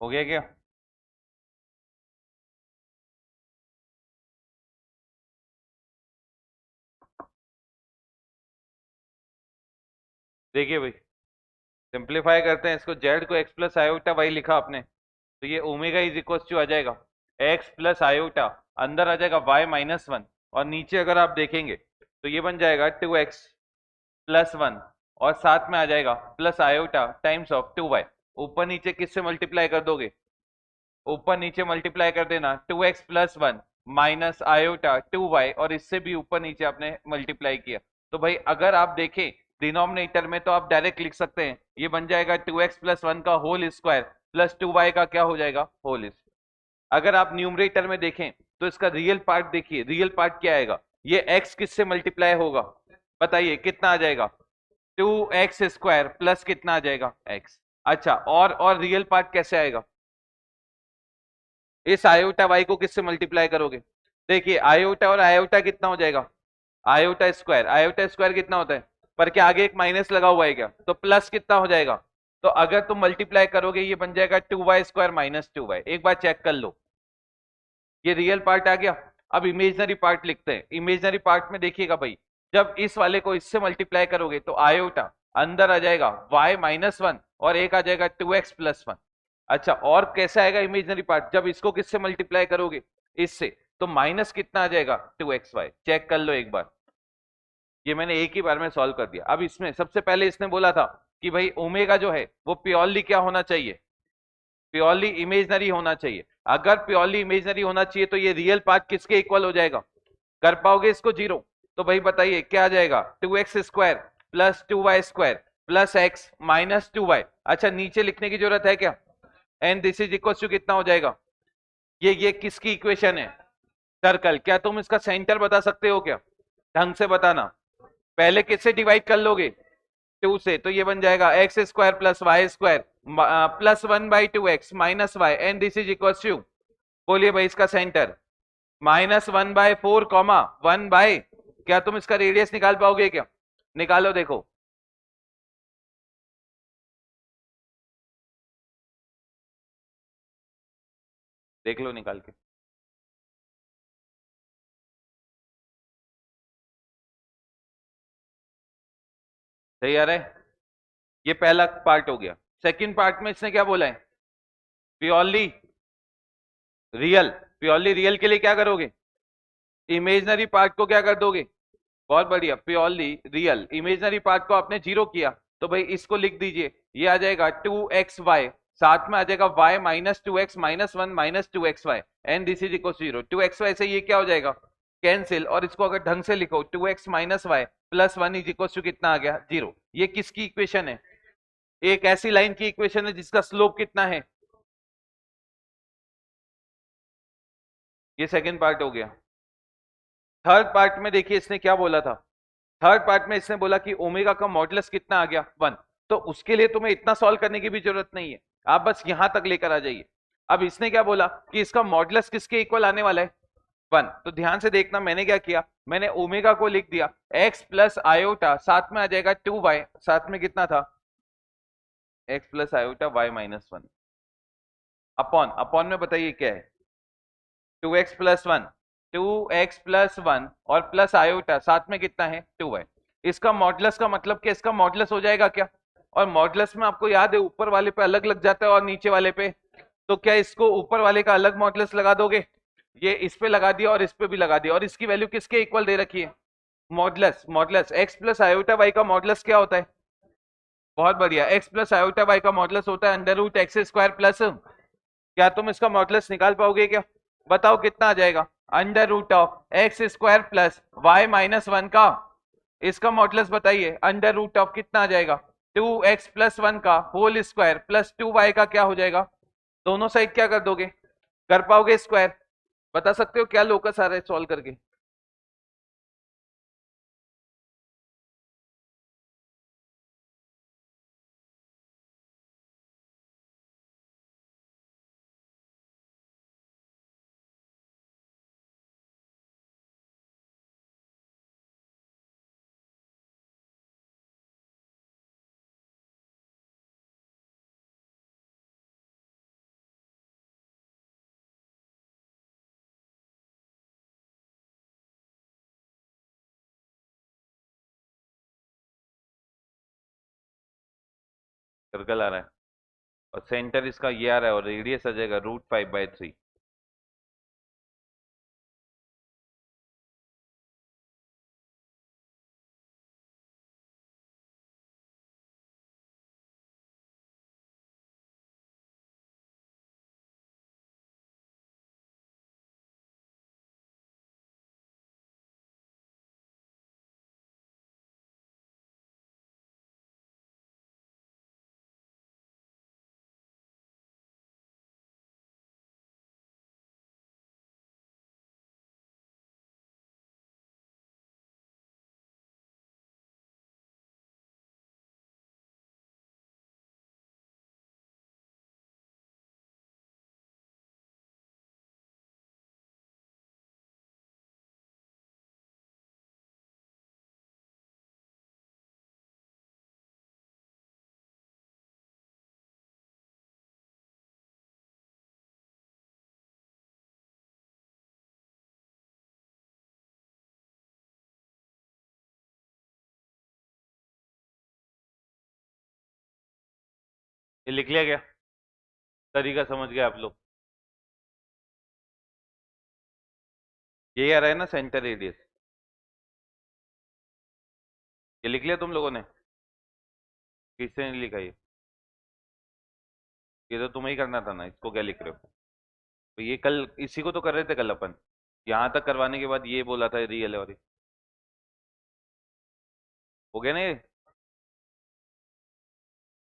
हो गया क्या? देखिए भाई, सिंप्लीफाई करते हैं इसको, जेड को एक्स प्लस आयोटा वाई लिखा आपने, तो ये ओमेगा इज इक्वल टू आ जाएगा एक्स प्लस आयोटा, अंदर आ जाएगा वाई माइनस वन, और नीचे अगर आप देखेंगे तो ये बन जाएगा 2x प्लस वन, और साथ में आ जाएगा plus iota times of 2y। ऊपर नीचे किससे मल्टीप्लाई कर दोगे, ऊपर नीचे मल्टीप्लाई कर देना 2x plus one minus iota 2y, और इससे भी ऊपर नीचे आपने मल्टीप्लाई किया। तो भाई अगर आप देखें डिनोमिनेटर में, तो आप डायरेक्ट लिख सकते हैं, ये बन जाएगा 2x प्लस वन का होल स्क्वायर प्लस 2y का क्या हो जाएगा, होल। अगर आप न्यूमरेटर में देखें तो इसका रियल पार्ट देखिए, रियल पार्ट क्या आएगा, ये x किससे मल्टीप्लाई होगा, बताइए कितना आ जाएगा, 2x स्क्वायर प्लस कितना आ जाएगा, x। अच्छा, और रियल पार्ट कैसे आएगा, इस आयोटा वाई को किससे मल्टीप्लाई करोगे, देखिए आयोटा और आयोटा कितना हो जाएगा, आयोटा स्क्वायर कितना होता है, पर क्या आगे एक माइनस लगा हुआ है क्या, तो प्लस कितना हो जाएगा, तो अगर तुम मल्टीप्लाई करोगे ये बन जाएगा 2y स्क्वायर माइनस 2y। एक बार चेक कर लो, ये रियल पार्ट आ गया। अब इमेजनरी पार्ट लिखते हैं, इमेजनरी पार्ट में देखिएगा भाई, जब इस वाले को इससे मल्टीप्लाई करोगे तो आयोटा अंदर आ जाएगा y माइनस वन, और एक आ जाएगा 2x प्लस वन। अच्छा, और कैसा आएगा इमेजनरी पार्ट, जब इसको किससे मल्टीप्लाई करोगे, इससे, तो माइनस कितना आ जाएगा 2xy। चेक कर लो एक बार, ये मैंने एक ही बार में सॉल्व कर दिया। अब इसमें सबसे पहले इसने बोला था कि भाई ओमेगा जो है वो प्योरली क्या होना चाहिए, प्योरली इमेजनरी होना चाहिए। अगर प्योरली इमेजनरी होना चाहिए तो ये रियल पार्ट किसके इक्वल हो जाएगा, कर पाओगे इसको जीरो, तो भाई बताइए क्या आ जाएगा, 2x square plus 2y square plus x minus 2y। अच्छा, नीचे लिखने की जरूरत है क्या, and this is equal to कितना हो जाएगा, ये किसकी इक्वेशन है, सर्कल। क्या तुम इसका सेंटर बता सकते हो क्या, ढंग से बताना, पहले किससे डिवाइड कर लोगे, 2 से, तो ये बन जाएगा x square plus y square plus 1/2x minus y, and this is equal to, बोलिए भाई इसका सेंटर, -1/4 कॉमा 1 बाय, क्या तुम इसका रेडियस निकाल पाओगे क्या, निकालो देखो, देख लो निकाल के, सही आ रहा है। ये पहला पार्ट हो गया। सेकंड पार्ट में इसने क्या बोला है, प्योरली रियल, प्योरली रियल के लिए क्या करोगे, इमेजनरी पार्ट को क्या कर दोगे, बहुत बढ़िया, प्योरली रियल इमेजनरी पार्ट को आपने जीरो किया, तो भाई इसको लिख दीजिए, ये आ जाएगा 2xy, साथ में आ जाएगा y minus 2x minus one minus 2xy, and this is equal zero. 2xy से ये क्या हो जाएगा, कैंसिल, और इसको अगर ढंग से लिखो 2x minus y plus one is equal to कितना आ गया, जीरो। ये किसकी इक्वेशन है, एक ऐसी लाइन की इक्वेशन है जिसका स्लोप कितना है, ये सेकंड पार्ट हो गया। थर्ड पार्ट में देखिए इसने क्या बोला था, थर्ड पार्ट में इसने बोला कि ओमेगा का मॉडुलस कितना आ गया, वन। तो उसके लिए तुम्हें इतना सॉल्व करने की भी जरूरत नहीं है, आप बस यहां तक लेकर आ जाइए। अब इसने क्या बोला कि इसका मॉडुलस किसके इक्वल आने वाला है, वन। तो ध्यान से देखना, मैंने क्या किया, मैंने ओमेगा को लिख दिया x प्लस आयोटा, साथ में आ जाएगा 2y, साथ में कितना था, x plus iota y minus one, upon, upon में बताइए क्या है, 2x plus one, 2x plus one और प्लस आयोटा, साथ में कितना है 2y। इसका मॉडुलस का मतलब कि इसका मॉडुलस हो जाएगा क्या, और मॉडुलस में आपको याद है ऊपर वाले पे अलग लग जाता है और नीचे वाले पे, तो क्या इसको ऊपर वाले का अलग मॉडुलस लगा दोगे, ये इस पे लगा दिया और इस पे भी लगा दिया, और इसकी वैल्यू किसके इक्वल दे रखी है, modulus, modulus x plus iota y का मॉडुलस क्या होता है, बहुत बढ़िया, एक्स प्लस आयोटा वाई का मॉडुलस होता है under root x square plus, क्या तुम इसका मॉडुलस निकाल पाओगे क्या, बताओ कितना आ जाएगा, under root of x square plus y minus one का, इसका मॉडुलस बताइए, अंडर रूट ऑफ कितना आ जाएगा, 2x प्लस वन का होल स्क्वायर प्लस 2y का क्या हो जाएगा, दोनों साइड क्या कर दोगे, कर पाओगे स्क्वायर, बता सकते हो क्या लोकस आ रहा है सॉल्व करके। सर्कल आ रहा है और सेंटर इसका ये आ रहा है और रेडियस आ जाएगा √5/3। ये लिख लिया क्या? तरीका समझ गए आप लोग? यही आ रहा है ना सेंटर रेडियस? ये लिख लिया तुम लोगों ने? किसने नहीं लिखा ये तो तुम्हें ही करना था ना, इसको क्या लिख रहे हो? तो ये कल इसी को तो कर रहे थे कल अपन। यहाँ तक करवाने के बाद ये बोला था रियल है और हो गया ना ये।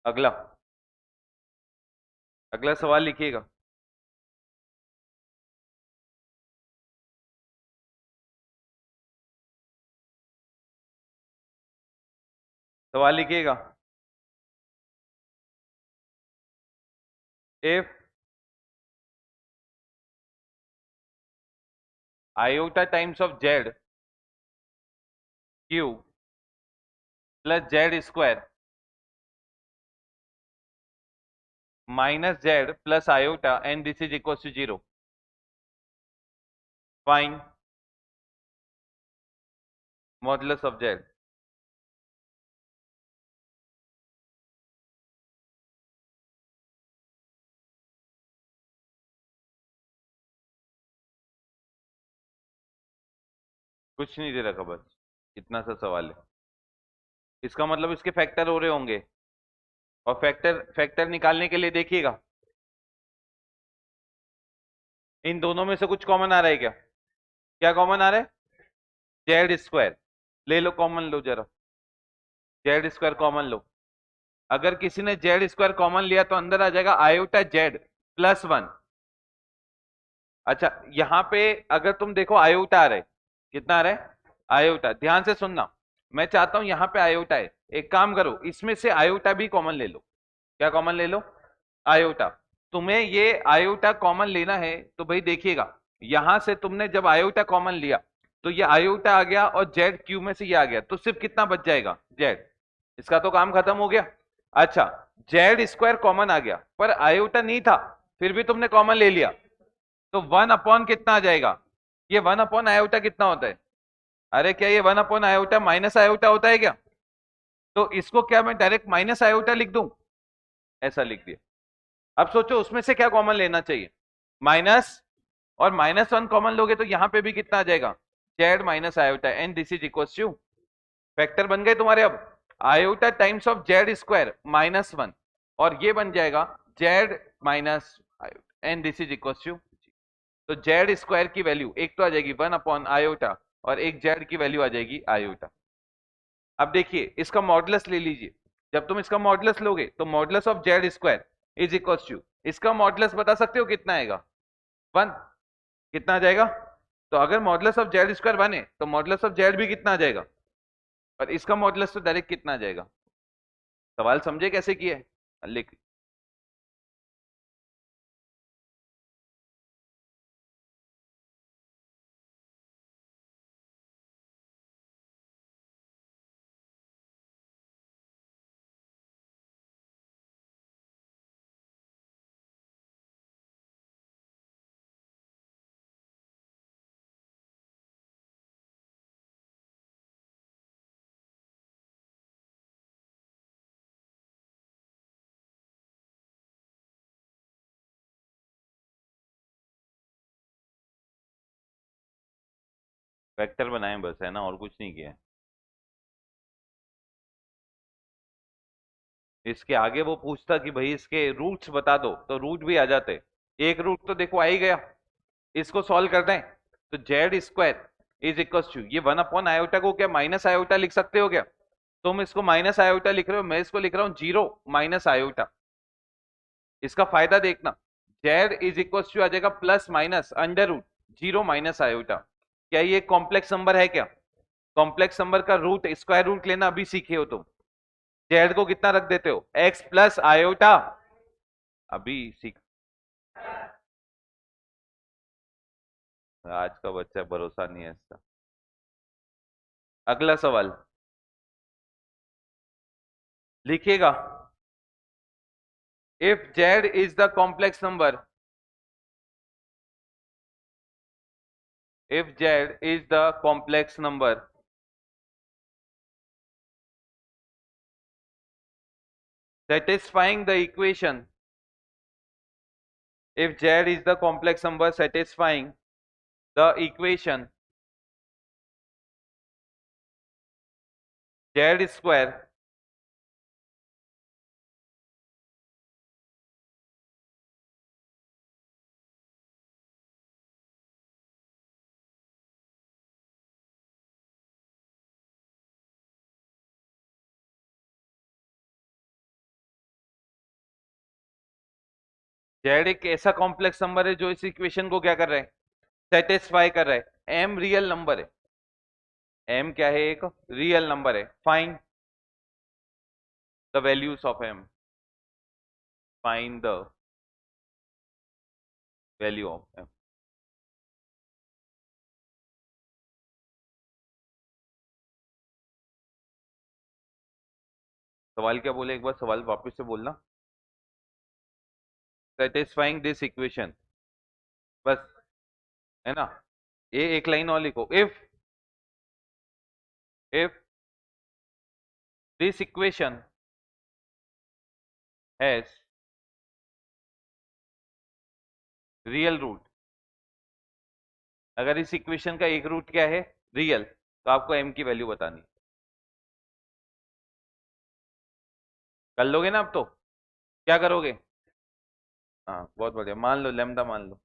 अगला, अगला सवाल लिखिएगा। सवाल लिखिएगा। If iota times of z cube plus z square minus z plus iota and this is equal to 0, find modulus of z. कुछ नहीं दे रखा, बस इतना सा सवाल है। इसका मतलब इसके फैक्टर हो रहे होंगे और फैक्टर फैक्टर निकालने के लिए देखिएगा इन दोनों में से कुछ कॉमन आ रहा है क्या? क्या कॉमन आ रहा है? जेड स्क्वायर ले लो, कॉमन लो जरा। जेड स्क्वायर कॉमन लो। अगर किसी ने जेड स्क्वायर कॉमन लिया तो अंदर आ जाएगा आयोटा जेड +1। अच्छा, यहां पे अगर तुम देखो आयोटा आ रहा है, कितना आ रहा है? आयोटा, ध्यान से सुनना। मैं चाहता हूं यहां पे आयोटा है, एक काम करो इसमें से आयोटा भी कॉमन ले लो। क्या कॉमन ले लो? आयोटा। तुम्हें ये आयोटा कॉमन लेना है तो भाई देखिएगा, यहां से तुमने जब आयोटा कॉमन लिया तो ये आयोटा आ गया और जेड क्यू में से ये आ गया, तो सिर्फ कितना बच जाएगा? जेड। इसका तो काम खत्म हो गया। अच्छा, जेड स्क्वायर कॉमन आ गया पर आयोटा नहीं था, फिर भी तुमने कॉमन ले लिया, तो 1 अपॉन कितना आ जाएगा? ये 1 अपॉन आयोटा कितना होता है? अरे क्या ये 1 अपॉन आयोटा माइनस आयोटा होता है क्या? तो इसको क्या मैं डायरेक्ट माइनस आयोटा लिख दूं? ऐसा लिख दिया। अब सोचो उसमें से क्या कॉमन लेना चाहिए? माइनस, और -1 कॉमन लोगे तो यहां पे भी कितना आ जाएगा? Z minus iota and this is equal to, factor बन गए तुम्हारे अब। Iota times of z square -1 और ये बन जाएगा z minus iota and this is equal to. तो जेड स्क्वायर की वैल्यू एक तो आ जाएगी 1/आयोटा और एक जेड की वैल्यू आ जाएगी आयोटा। अब देखिए इसका मॉडुलस ले लीजिए। जब तुम इसका मॉडुलस लोगे तो modulus of z square is equal to, इसका मॉडुलस बता सकते हो कितना आएगा? 1। कितना आ जाएगा? तो अगर मॉडुलस ऑफ जेड स्क्वायर 1 है तो मॉडुलस ऑफ जेड भी कितना आ जाएगा? और इसका मॉडुलस तो डायरेक्ट कितना आ जाएगा? सवाल समझे कैसे किया है? लिख। वेक्टर बनाए बस, है ना, और कुछ नहीं किया है। इसके आगे वो पूछता कि भाई इसके रूट्स बता दो, तो रूट भी आ जाते। एक रूट तो देखो आ ही गया। इसको सॉल्व करना है तो z square is equal to ये 1/आयोटा को क्या माइनस आयोटा लिख सकते हो क्या? तुम इसको माइनस आयोटा लिख रहे हो, मैं इसको लिख रहा हूँ जीरो माइनस आयोटा। इसका फायदा देखना, जेड इज इक्वल टू आ जाएगा plus minus under root zero minus iota. क्या ये कॉम्प्लेक्स नंबर है क्या? कॉम्प्लेक्स नंबर का रूट स्क्वायर रूट लेना अभी सीखे हो तुम। जेड को कितना रख देते हो, एक्स प्लस आयोटा, अभी सीख। आज का बच्चा भरोसा नहीं है इसका। अगला सवाल लिखिएगा। If Z is the complex number, if z is the complex number satisfying the equation, if z is the complex number satisfying the equation z square z एक ऐसा कॉम्प्लेक्स नंबर है जो इस इक्वेशन को क्या कर रहा है, सेटिस्फाई कर रहा है। m रियल नंबर है, m क्या है, एक रियल नंबर है। Find the values of m, find the value of m। सवाल क्या बोले, एक बार सवाल वापस से बोलना। सेटिस्फाइंग दिस इक्वेशन, बस, है ना। ये एक लाइन और लिखो, if this equation has real root, अगर इस इक्वेशन का एक रूट क्या है, रियल, तो आपको m की वैल्यू बतानी। कर लोगे ना अब तो? क्या करोगे? हाँ बहुत बढ़िया, मान लो लेमडा मान लो।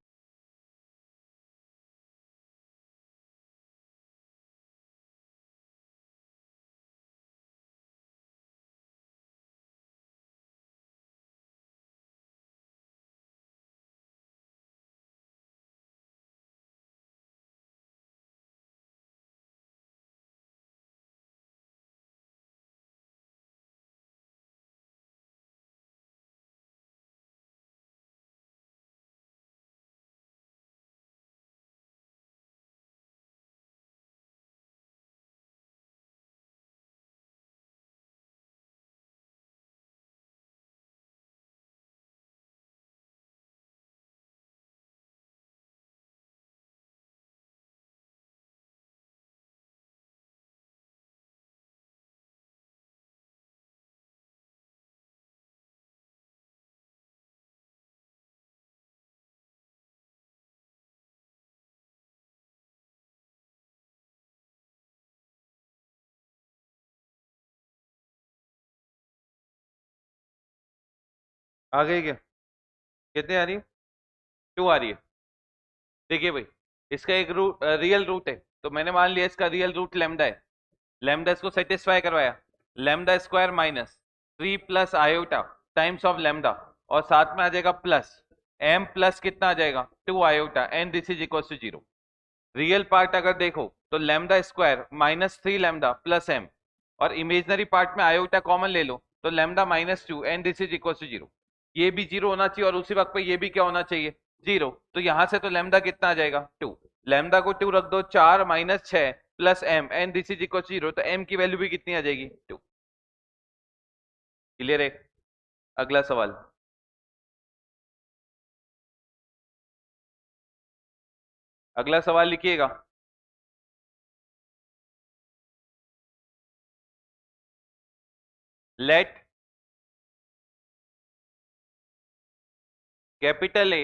आ गई क्या? कितने आ रही है? 2 आ रही है। देखिए भाई, इसका एक रूट रियल रूट है, तो मैंने मान लिया इसका रियल रूट लेमडा है। लेमडा इसको सेटिस्फाई करवाया, lambda square minus 3 plus iota times of lambda, और साथ में आ जाएगा प्लस m प्लस कितना आ जाएगा 2 iota, and this is equal to 0। Real part अगर देखो तो lambda square minus 3 lambda plus m, और इमेजनरी पार्ट में आयोटा कॉमन ले लो तो lambda minus 2 and this is equal to 0। ये भी 0 होना चाहिए और उसी वक्त पे ये भी क्या होना चाहिए, 0। तो यहां से तो लेमडा कितना आ जाएगा 2, लेमडा को 2 रख दो, 4 minus 6 plus m and this is equal to 0, तो m की वैल्यू भी कितनी आ जाएगी 2। क्लियर है? अगला सवाल, अगला सवाल लिखिएगा। लेट कैपिटल ए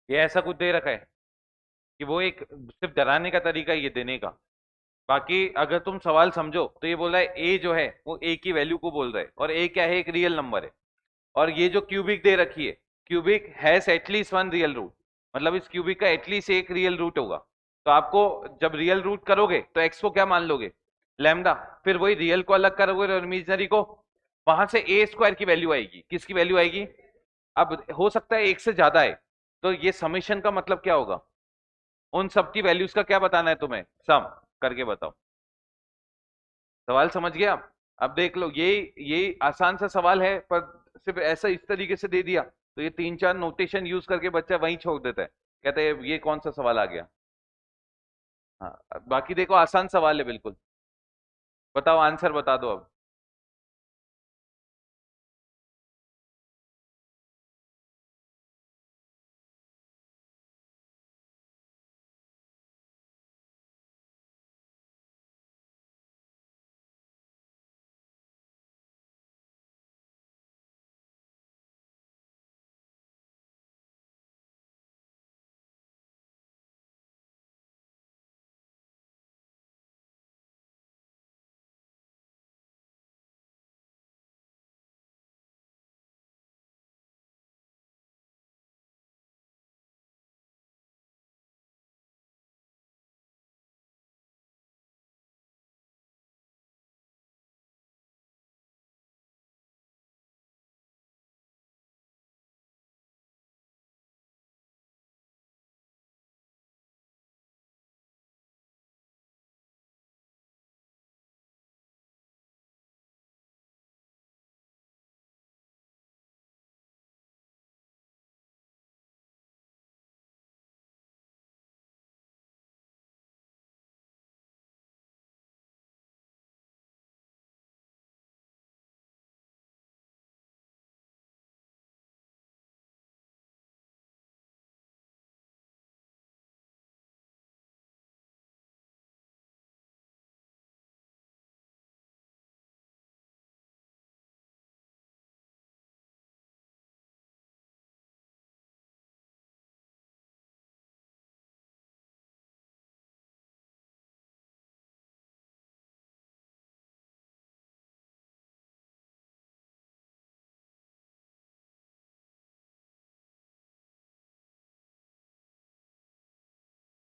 ये ऐसा कुछ दे रखा है कि वो एक सिर्फ डराने का तरीका है ये देने का। बाकी अगर तुम सवाल समझो तो ये बोल रहा है ए जो है वो ए की वैल्यू को बोल रहा है, और ए क्या है, एक रियल नंबर है। और ये जो क्यूबिक दे रखी है, cubic has at least one real root, मतलब इस क्यूबिक का एटलीस्ट एक रियल रूट होगा। तो आपको जब रियल रूट करोगे तो एक्स को क्या मान लोगे, लैम्डा। फिर वही रियल को अलग करोगे और इमेजिनरी को, वहां से ए स्क्वायर की वैल्यू आएगी। किसकी वैल्यू आएगी? अब हो सकता है एक से ज्यादा है, तो ये समेशन का मतलब क्या होगा, उन सब की वैल्यूज का क्या बताना है तुम्हें, सम करके बताओ। सवाल समझ गया आप? अब देख लो, ये आसान सा सवाल है, पर सिर्फ ऐसा इस तरीके से दे दिया तो ये तीन चार नोटेशन यूज करके बच्चा वहीं छोड़ देता है, कहते हैं ये कौन सा सवाल आ गया। हाँ, बाकी देखो आसान सवाल है बिल्कुल। बताओ, आंसर बता दो अब।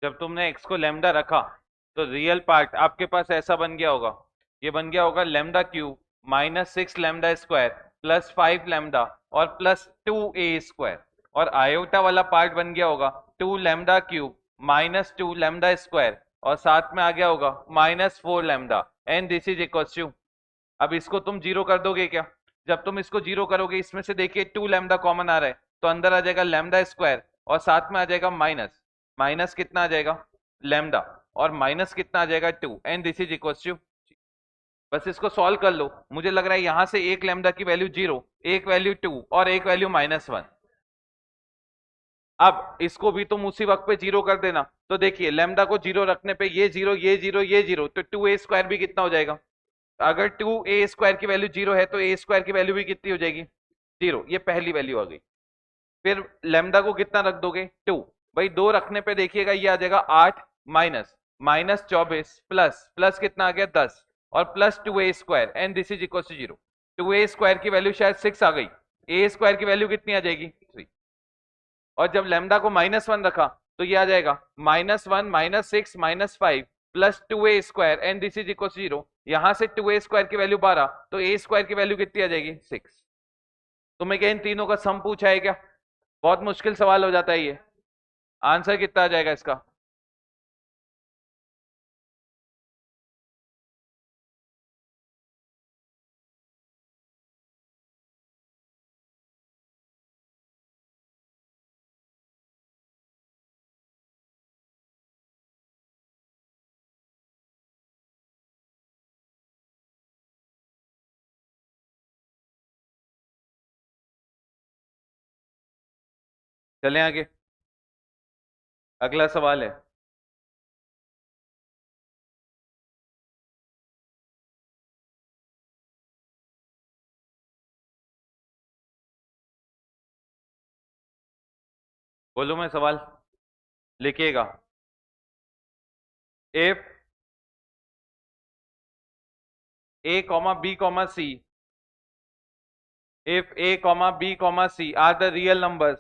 जब तुमने एक्स को लेमडा रखा तो रियल पार्ट आपके पास ऐसा बन गया होगा, ये बन गया होगा lambda cube minus 6 lambda square plus 5 lambda और प्लस 2 a स्क्वायर। और आयोटा वाला पार्ट बन गया होगा 2 lambda cube minus 2 lambda square, और साथ में आ गया होगा -4 lambda, and this is equal to. अब इसको तुम जीरो कर दोगे क्या? जब तुम इसको जीरो करोगे, इसमें से देखिए 2 लैम्डा कॉमन आ रहा है, तो अंदर आ जाएगा लैम्डा स्क्वायर, और साथ में आ जाएगा माइनस, माइनस कितना आ जाएगा, लैम्डा, और माइनस कितना आ जाएगा 2, and this is equal to. बस इसको सॉल्व कर लो। मुझे लग रहा है यहां से एक लैम्डा की वैल्यू 0, एक वैल्यू 2 और एक वैल्यू -1। अब इसको भी तुम उसी वक्त पे जीरो कर देना, तो देखिए लैम्डा को जीरो रखने पे ये जीरो, ये जीरो, ये जीरो, तो 2a स्क्वायर भी कितना हो जाएगा? अगर 2a स्क्वायर की वैल्यू 0 है तो a स्क्वायर की वैल्यू भी कितनी हो जाएगी, 0। ये पहली वैल्यू आ गई। फिर लेमडा को कितना रख दोगे, 2। भाई 2 रखने पे देखिएगा ये आ जाएगा 8 माइनस -24 प्लस प्लस कितना आ गया 10 और plus 2a square, and this is equal to 0। 2a square की वैल्यू शायद 6 आ गई, a स्क्वायर की वैल्यू कितनी आ जाएगी, 3। और जब लेमडा को -1 रखा तो ये आ जाएगा -1 -6 -5 plus 2a square, and this is equal to 0। यहां से 2a स्क्वायर की वैल्यू 12, तो a स्क्वायर की वैल्यू कितनी आ जाएगी, 6। तुम्हें क्या इन तीनों का सम पूछा है क्या? बहुत मुश्किल सवाल हो जाता है ये। आंसर कितना आ जाएगा इसका? चलें आगे, अगला सवाल है। बोलो मैं सवाल लिखिएगा। If a comma b comma c, if a comma b comma c are the real numbers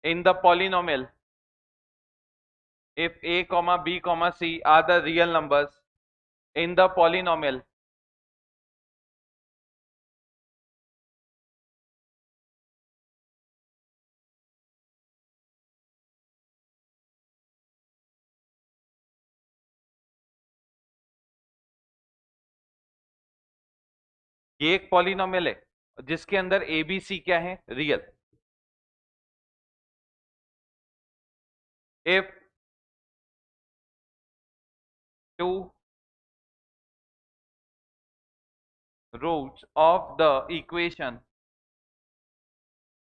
in the polynomial, if a comma b comma c are the real numbers in the polynomial, ये एक polynomial है जिसके अंदर A B C क्या है, real. If two roots of the equation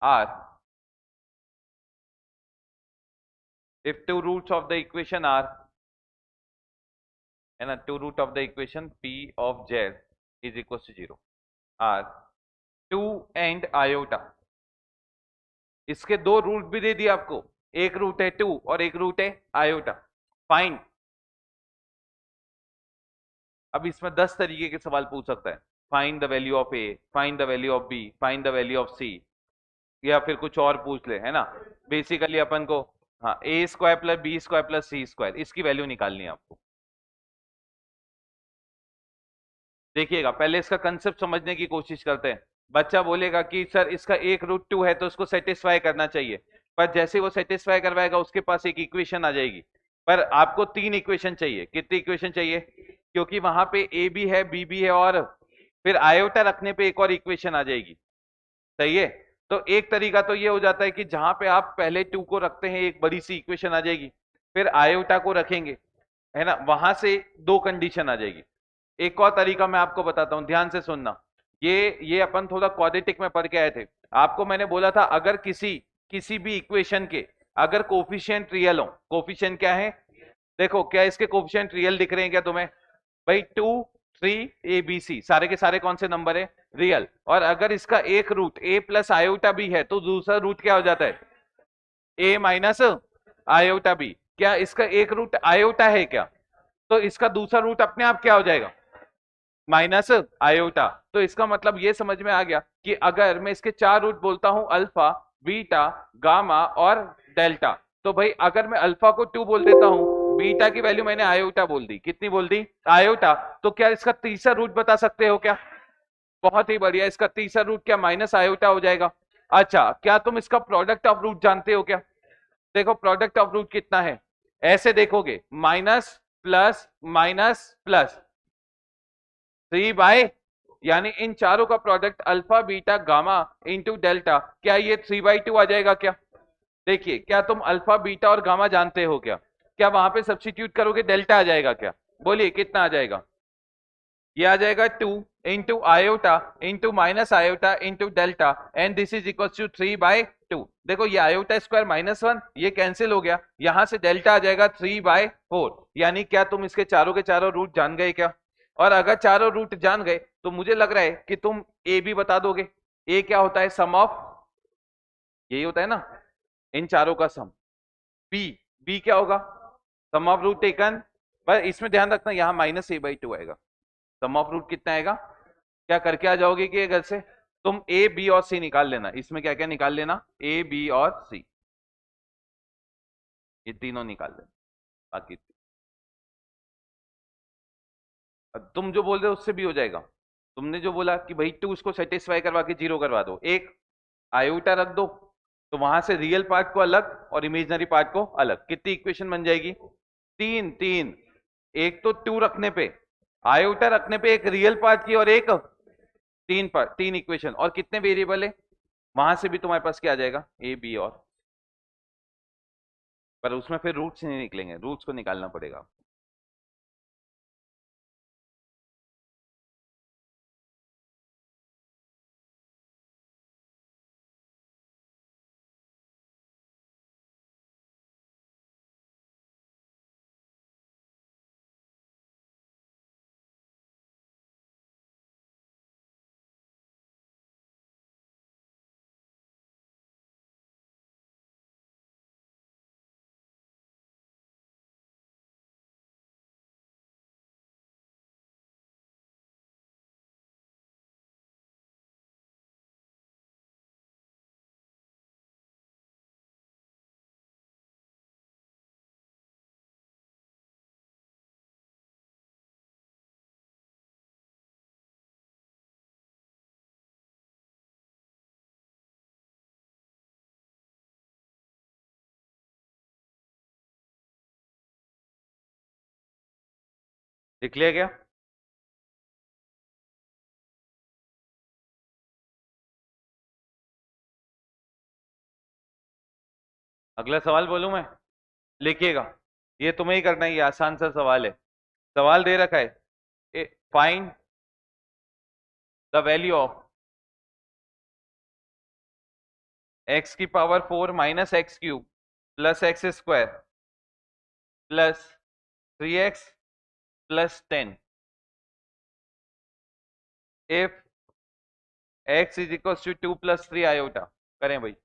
are, if two roots of the equation are, है ना, two root of the equation p of z is equals to 0 are 2 and iota, इसके दो root भी दे दिए आपको, एक रूट है 2 और एक रूट है आयोटा, फाइंड। अब इसमें 10 तरीके के सवाल पूछ सकता है, find the value of A, find the value of B, find the value of C, या फिर कुछ और पूछ ले, है ना। बेसिकली अपन को हाँ A square plus B square plus C square इसकी वैल्यू निकालनी है आपको। देखिएगा पहले इसका कंसेप्ट समझने की कोशिश करते हैं। बच्चा बोलेगा कि सर इसका एक रूट 2 है तो उसको सेटिस्फाई करना चाहिए, पर जैसे वो सेटिस्फाई करवाएगा उसके पास एक इक्वेशन आ जाएगी, पर आपको 3 इक्वेशन चाहिए। कितनी इक्वेशन चाहिए, क्योंकि वहां पे ए भी है बी भी है और फिर आयोटा रखने पे एक और इक्वेशन आ जाएगी, सही है। तो एक तरीका तो ये हो जाता है कि जहां पे आप पहले 2 को रखते हैं एक बड़ी सी इक्वेशन आ जाएगी, फिर आयोटा को रखेंगे, है ना, वहां से 2 कंडीशन आ जाएगी। एक और तरीका मैं आपको बताता हूं, ध्यान से सुनना। ये अपन थोड़ा क्वाड्रेटिक में पढ़ के आए थे। आपको मैंने बोला था अगर किसी किसी भी इक्वेशन के अगर कोफिशिएंट रियल हो, कोफिशिएंट क्या है, देखो क्या इसके कोफिशिएंट रियल दिख रहे हैं क्या तुम्हें, भाई 2 3 ए बी सी सारे के सारे कौन से नंबर है, रियल। और अगर इसका एक रूट ए प्लस आयोटा भी है तो दूसरा रूट क्या हो जाता है, ए माइनस आयोटा बी। क्या इसका एक रूट आयोटा है क्या, तो इसका दूसरा रूट अपने आप क्या हो जाएगा, माइनस आयोटा। तो इसका मतलब ये समझ में आ गया कि अगर मैं इसके 4 रूट बोलता हूं, अल्फा बीटा गामा और डेल्टा, तो भाई अगर मैं अल्फा को 2 बोल देता हूं, बीटा की वैल्यू मैंने आयोटा बोल दी, कितनी बोल दी, आयोटा, तो क्या इसका तीसरा रूट बता सकते हो क्या, बहुत ही बढ़िया, इसका तीसरा रूट क्या माइनस आयोटा हो जाएगा। अच्छा क्या तुम इसका प्रोडक्ट ऑफ रूट जानते हो क्या, देखो प्रोडक्ट ऑफ रूट कितना है, ऐसे देखोगे minus plus minus plus 3 by, यानी इन चारों का product alpha beta gamma into delta, क्या ये 3/2 आ जाएगा क्या। देखिए क्या तुम अल्फा बीटा और गामा जानते हो क्या, क्या वहां पे सब्स्टिट्यूट करोगे डेल्टा आ जाएगा क्या, बोलिए कितना आ जाएगा, ये आ जाएगा 2 into iota into minus iota into delta and this is equal to 3/2। देखो ये आयोटा स्क्वायर -1 ये कैंसिल हो गया, यहां से डेल्टा आ जाएगा 3/4। यानी क्या तुम इसके चारों के चारों रूट जान गए क्या, और अगर चारों रूट जान गए तो मुझे लग रहा है कि तुम ए भी बता दोगे। ए क्या होता है, सम ऑफ, यही होता है ना, इन चारों का सम। बी, बी क्या होगा, सम ऑफ रूट टेकन, पर इसमें ध्यान रखना यहाँ -a/2 आएगा। सम ऑफ रूट कितना आएगा, क्या करके आ जाओगे कि घर से तुम ए बी और सी निकाल लेना, इसमें क्या क्या निकाल लेना, ए बी और सी, ये तीनों निकाल लेना, बाकी तुम जो बोल रहे हो उससे भी हो जाएगा। तुमने जो बोला कि भाई 2 उसको सेटिस्फाई करवा के 0 करवा दो, एक आयोटा रख दो, तो वहां से रियल पार्ट को अलग और इमेजिनरी पार्ट को अलग, कितनी इक्वेशन बन जाएगी, 3 3। एक तो 2 रखने पे, आयोटा रखने पे एक रियल पार्ट की और एक 3 इक्वेशन, और कितने वेरिएबल है, वहां से भी तुम्हारे पास क्या आ जाएगा, ए बी और, पर उसमें फिर रूट्स नहीं निकलेंगे, रूट्स को निकालना पड़ेगा। लिख लिया क्या? अगला सवाल बोलूं मैं? लिखिएगा। ये तुम्हें ही करना है, ये आसान सा सवाल है। सवाल दे रखा है, find the value of X की power 4 minus X cube plus X square plus 3x plus 10 if x is equal to 2 plus 3 iota. करें भाई।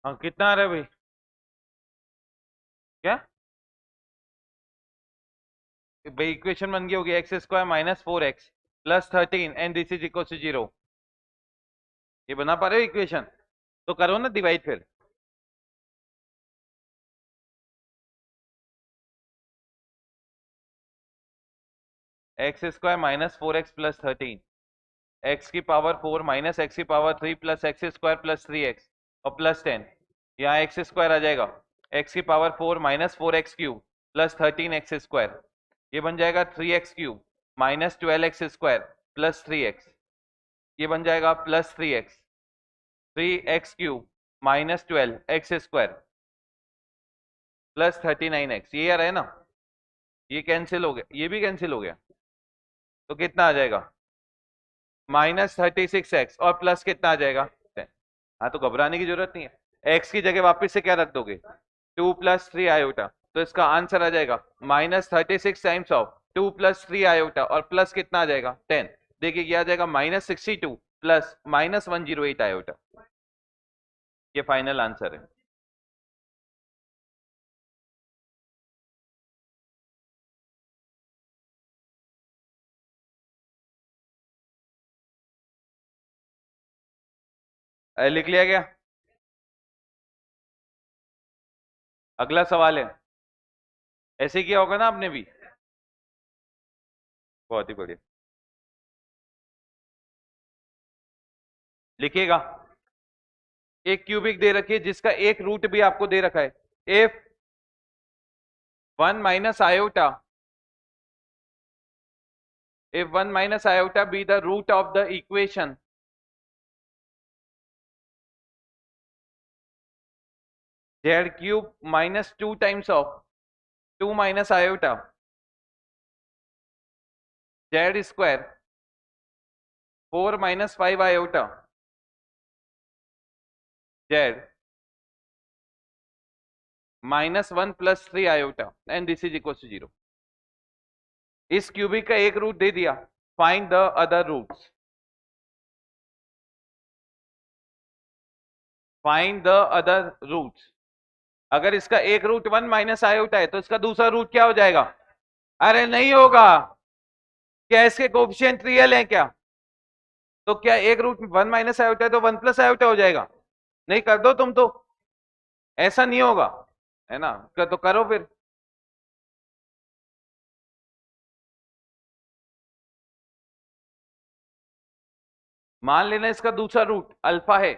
हाँ, कितना आ रहा है भाई? क्या भाई? इक्वेशन बन गई होगी x square minus 4x plus 13 and this is equal to 0। ये बना पा रहे हो इक्वेशन? तो करो ना डिवाइड फिर। X square minus 4x plus 13, x की पावर 4 माइनस एक्स की power 3 plus X square plus 3x और प्लस 10। यहाँ एक्स स्क्वायर आ जाएगा, एक्स की power 4 minus 4x cube plus 13x square. ये बन जाएगा 3x cube minus 12x square plus 3x। ये बन जाएगा plus 3x, 3x cube minus 12x square plus 39x। ये आ रहा है ना? ये कैंसिल हो गया, ये भी कैंसिल हो गया। तो कितना आ जाएगा? माइनस 36x और प्लस कितना आ जाएगा? 10। हाँ, तो घबराने की जरूरत नहीं है। एक्स की जगह वापस से क्या रख दोगे? 2 प्लस 3 आयोटा। तो इसका आंसर आ जाएगा -36 टाइम्स ऑफ 2 प्लस 3 आयोटा और प्लस कितना आ जाएगा? 10। देखिए, क्या आ जाएगा? -62 प्लस -108 आयोटा। ये फाइनल आंसर है। लिख लिया गया। अगला सवाल है, ऐसे किया होगा ना आपने भी। बहुत ही बढ़िया, लिखिएगा। एक क्यूबिक दे रखी है जिसका एक रूट भी आपको दे रखा है। If 1 - iota, if 1 - iota be the root of the equation, z cube minus 2 times of 2 - iota z square 4 - 5 iota z -1 + 3 iota and this is equals to 0। इस क्यूबिक का एक रूट दे दिया, find the other roots. Find the other roots. अगर इसका एक root 1 - iota है तो इसका दूसरा रूट क्या हो जाएगा? अरे नहीं होगा, क्या इसके कोएफिशिएंट रियल है क्या? तो क्या एक रूट 1 - iota है तो 1 + iota हो जाएगा? नहीं, कर दो तुम तो, ऐसा नहीं होगा, है ना? तो करो फिर। मान लेना इसका दूसरा रूट अल्फा है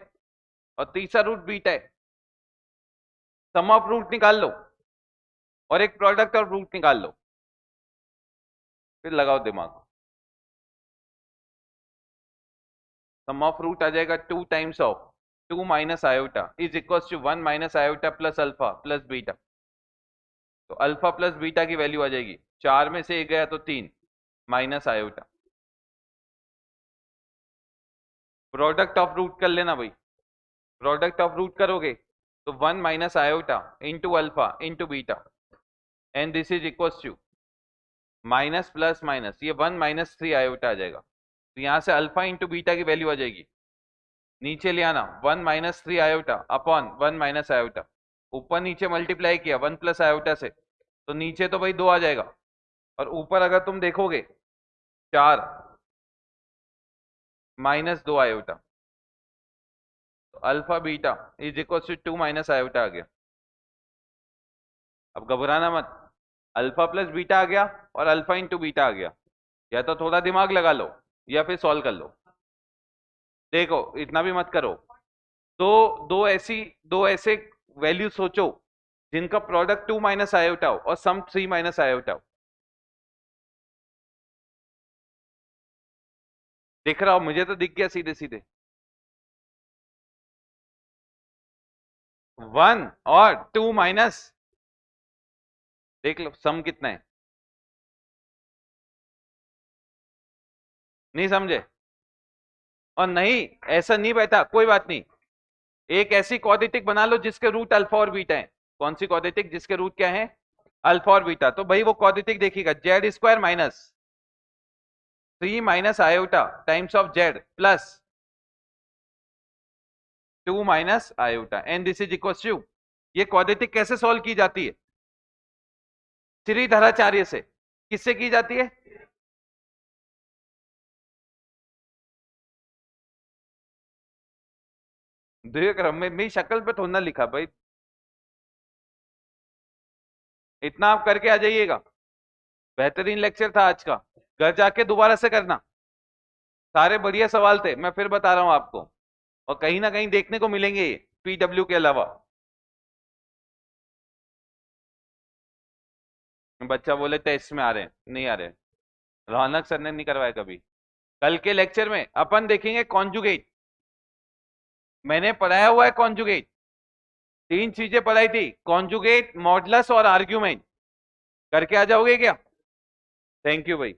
और तीसरा रूट बीटा है, सम ऑफ रूट निकाल लो और एक प्रोडक्ट ऑफ रूट निकाल लो, फिर लगाओ दिमाग। सम ऑफ रूट आ जाएगा 2 times of 2 - iota is equal to 1 - iota plus alpha plus beta. तो अल्फा प्लस बीटा की वैल्यू आ जाएगी, 4 में से एक गया तो 3 minus iota. Product of root कर लेना भाई, प्रोडक्ट ऑफ रूट करोगे तो 1 - iota into alpha into beta and this is equal to minus plus minus, ये 1 - 3 iota आ जाएगा। तो यहां से अल्फा इंटू बीटा की वैल्यू आ जाएगी, नीचे ले आना 1 - 3 iota अपॉन 1 - iota, ऊपर नीचे मल्टीप्लाई किया 1 + iota से, तो नीचे तो भाई 2 आ जाएगा, और ऊपर अगर तुम देखोगे 4 -2 iota, तो alpha beta is equal to 2 - iota आ गया। अब घबराना मत, अल्फा प्लस बीटा आ गया और अल्फा इंटू बीटा आ गया, या तो थोड़ा दिमाग लगा लो या फिर सॉल्व कर लो। देखो इतना भी मत करो, दो ऐसे वैल्यू सोचो जिनका प्रोडक्ट 2 - iota हो और सम 3 - iota हो। दिख रहा हो? मुझे तो दिख गया सीधे सीधे। 1 और 2 माइनस, देख लो सम कितना है, नहीं समझे? और नहीं, ऐसा नहीं बैठा, कोई बात नहीं, एक ऐसी क्वाड्रेटिक बना लो जिसके रूट अल्फा और बीटा है। कौन सी क्वाड्रेटिक जिसके रूट क्या है? अल्फा और बीटा। तो भाई वो क्वाड्रेटिक देखिएगा, z square minus 3 - iota times of z plus 2 - iota and this is equal to, ये क्वाड्रेटिक कैसे सॉल्व की जाती है? त्रिधराचार्य से। किससे की जाती है? देख रहा मैं, मेरी शक्ल पे थोड़ा ना लिखा भाई, इतना आप करके आ जाइएगा। बेहतरीन लेक्चर था आज का, घर जाके दोबारा से करना, सारे बढ़िया सवाल थे, मैं फिर बता रहा हूं आपको, और कहीं ना कहीं देखने को मिलेंगे पीडब्ल्यू के अलावा। बच्चा बोले टेस्ट में आ रहे हैं, नहीं आ रहे, रौनक सर ने नहीं करवाया कभी। कल के लेक्चर में अपन देखेंगे कॉन्जुगेट, मैंने पढ़ाया हुआ है कॉन्जुगेट, 3 चीजें पढ़ाई थी, कॉन्जुगेट, मॉडुलस और आर्ग्यूमेंट। करके आ जाओगे क्या? थैंक यू भाई।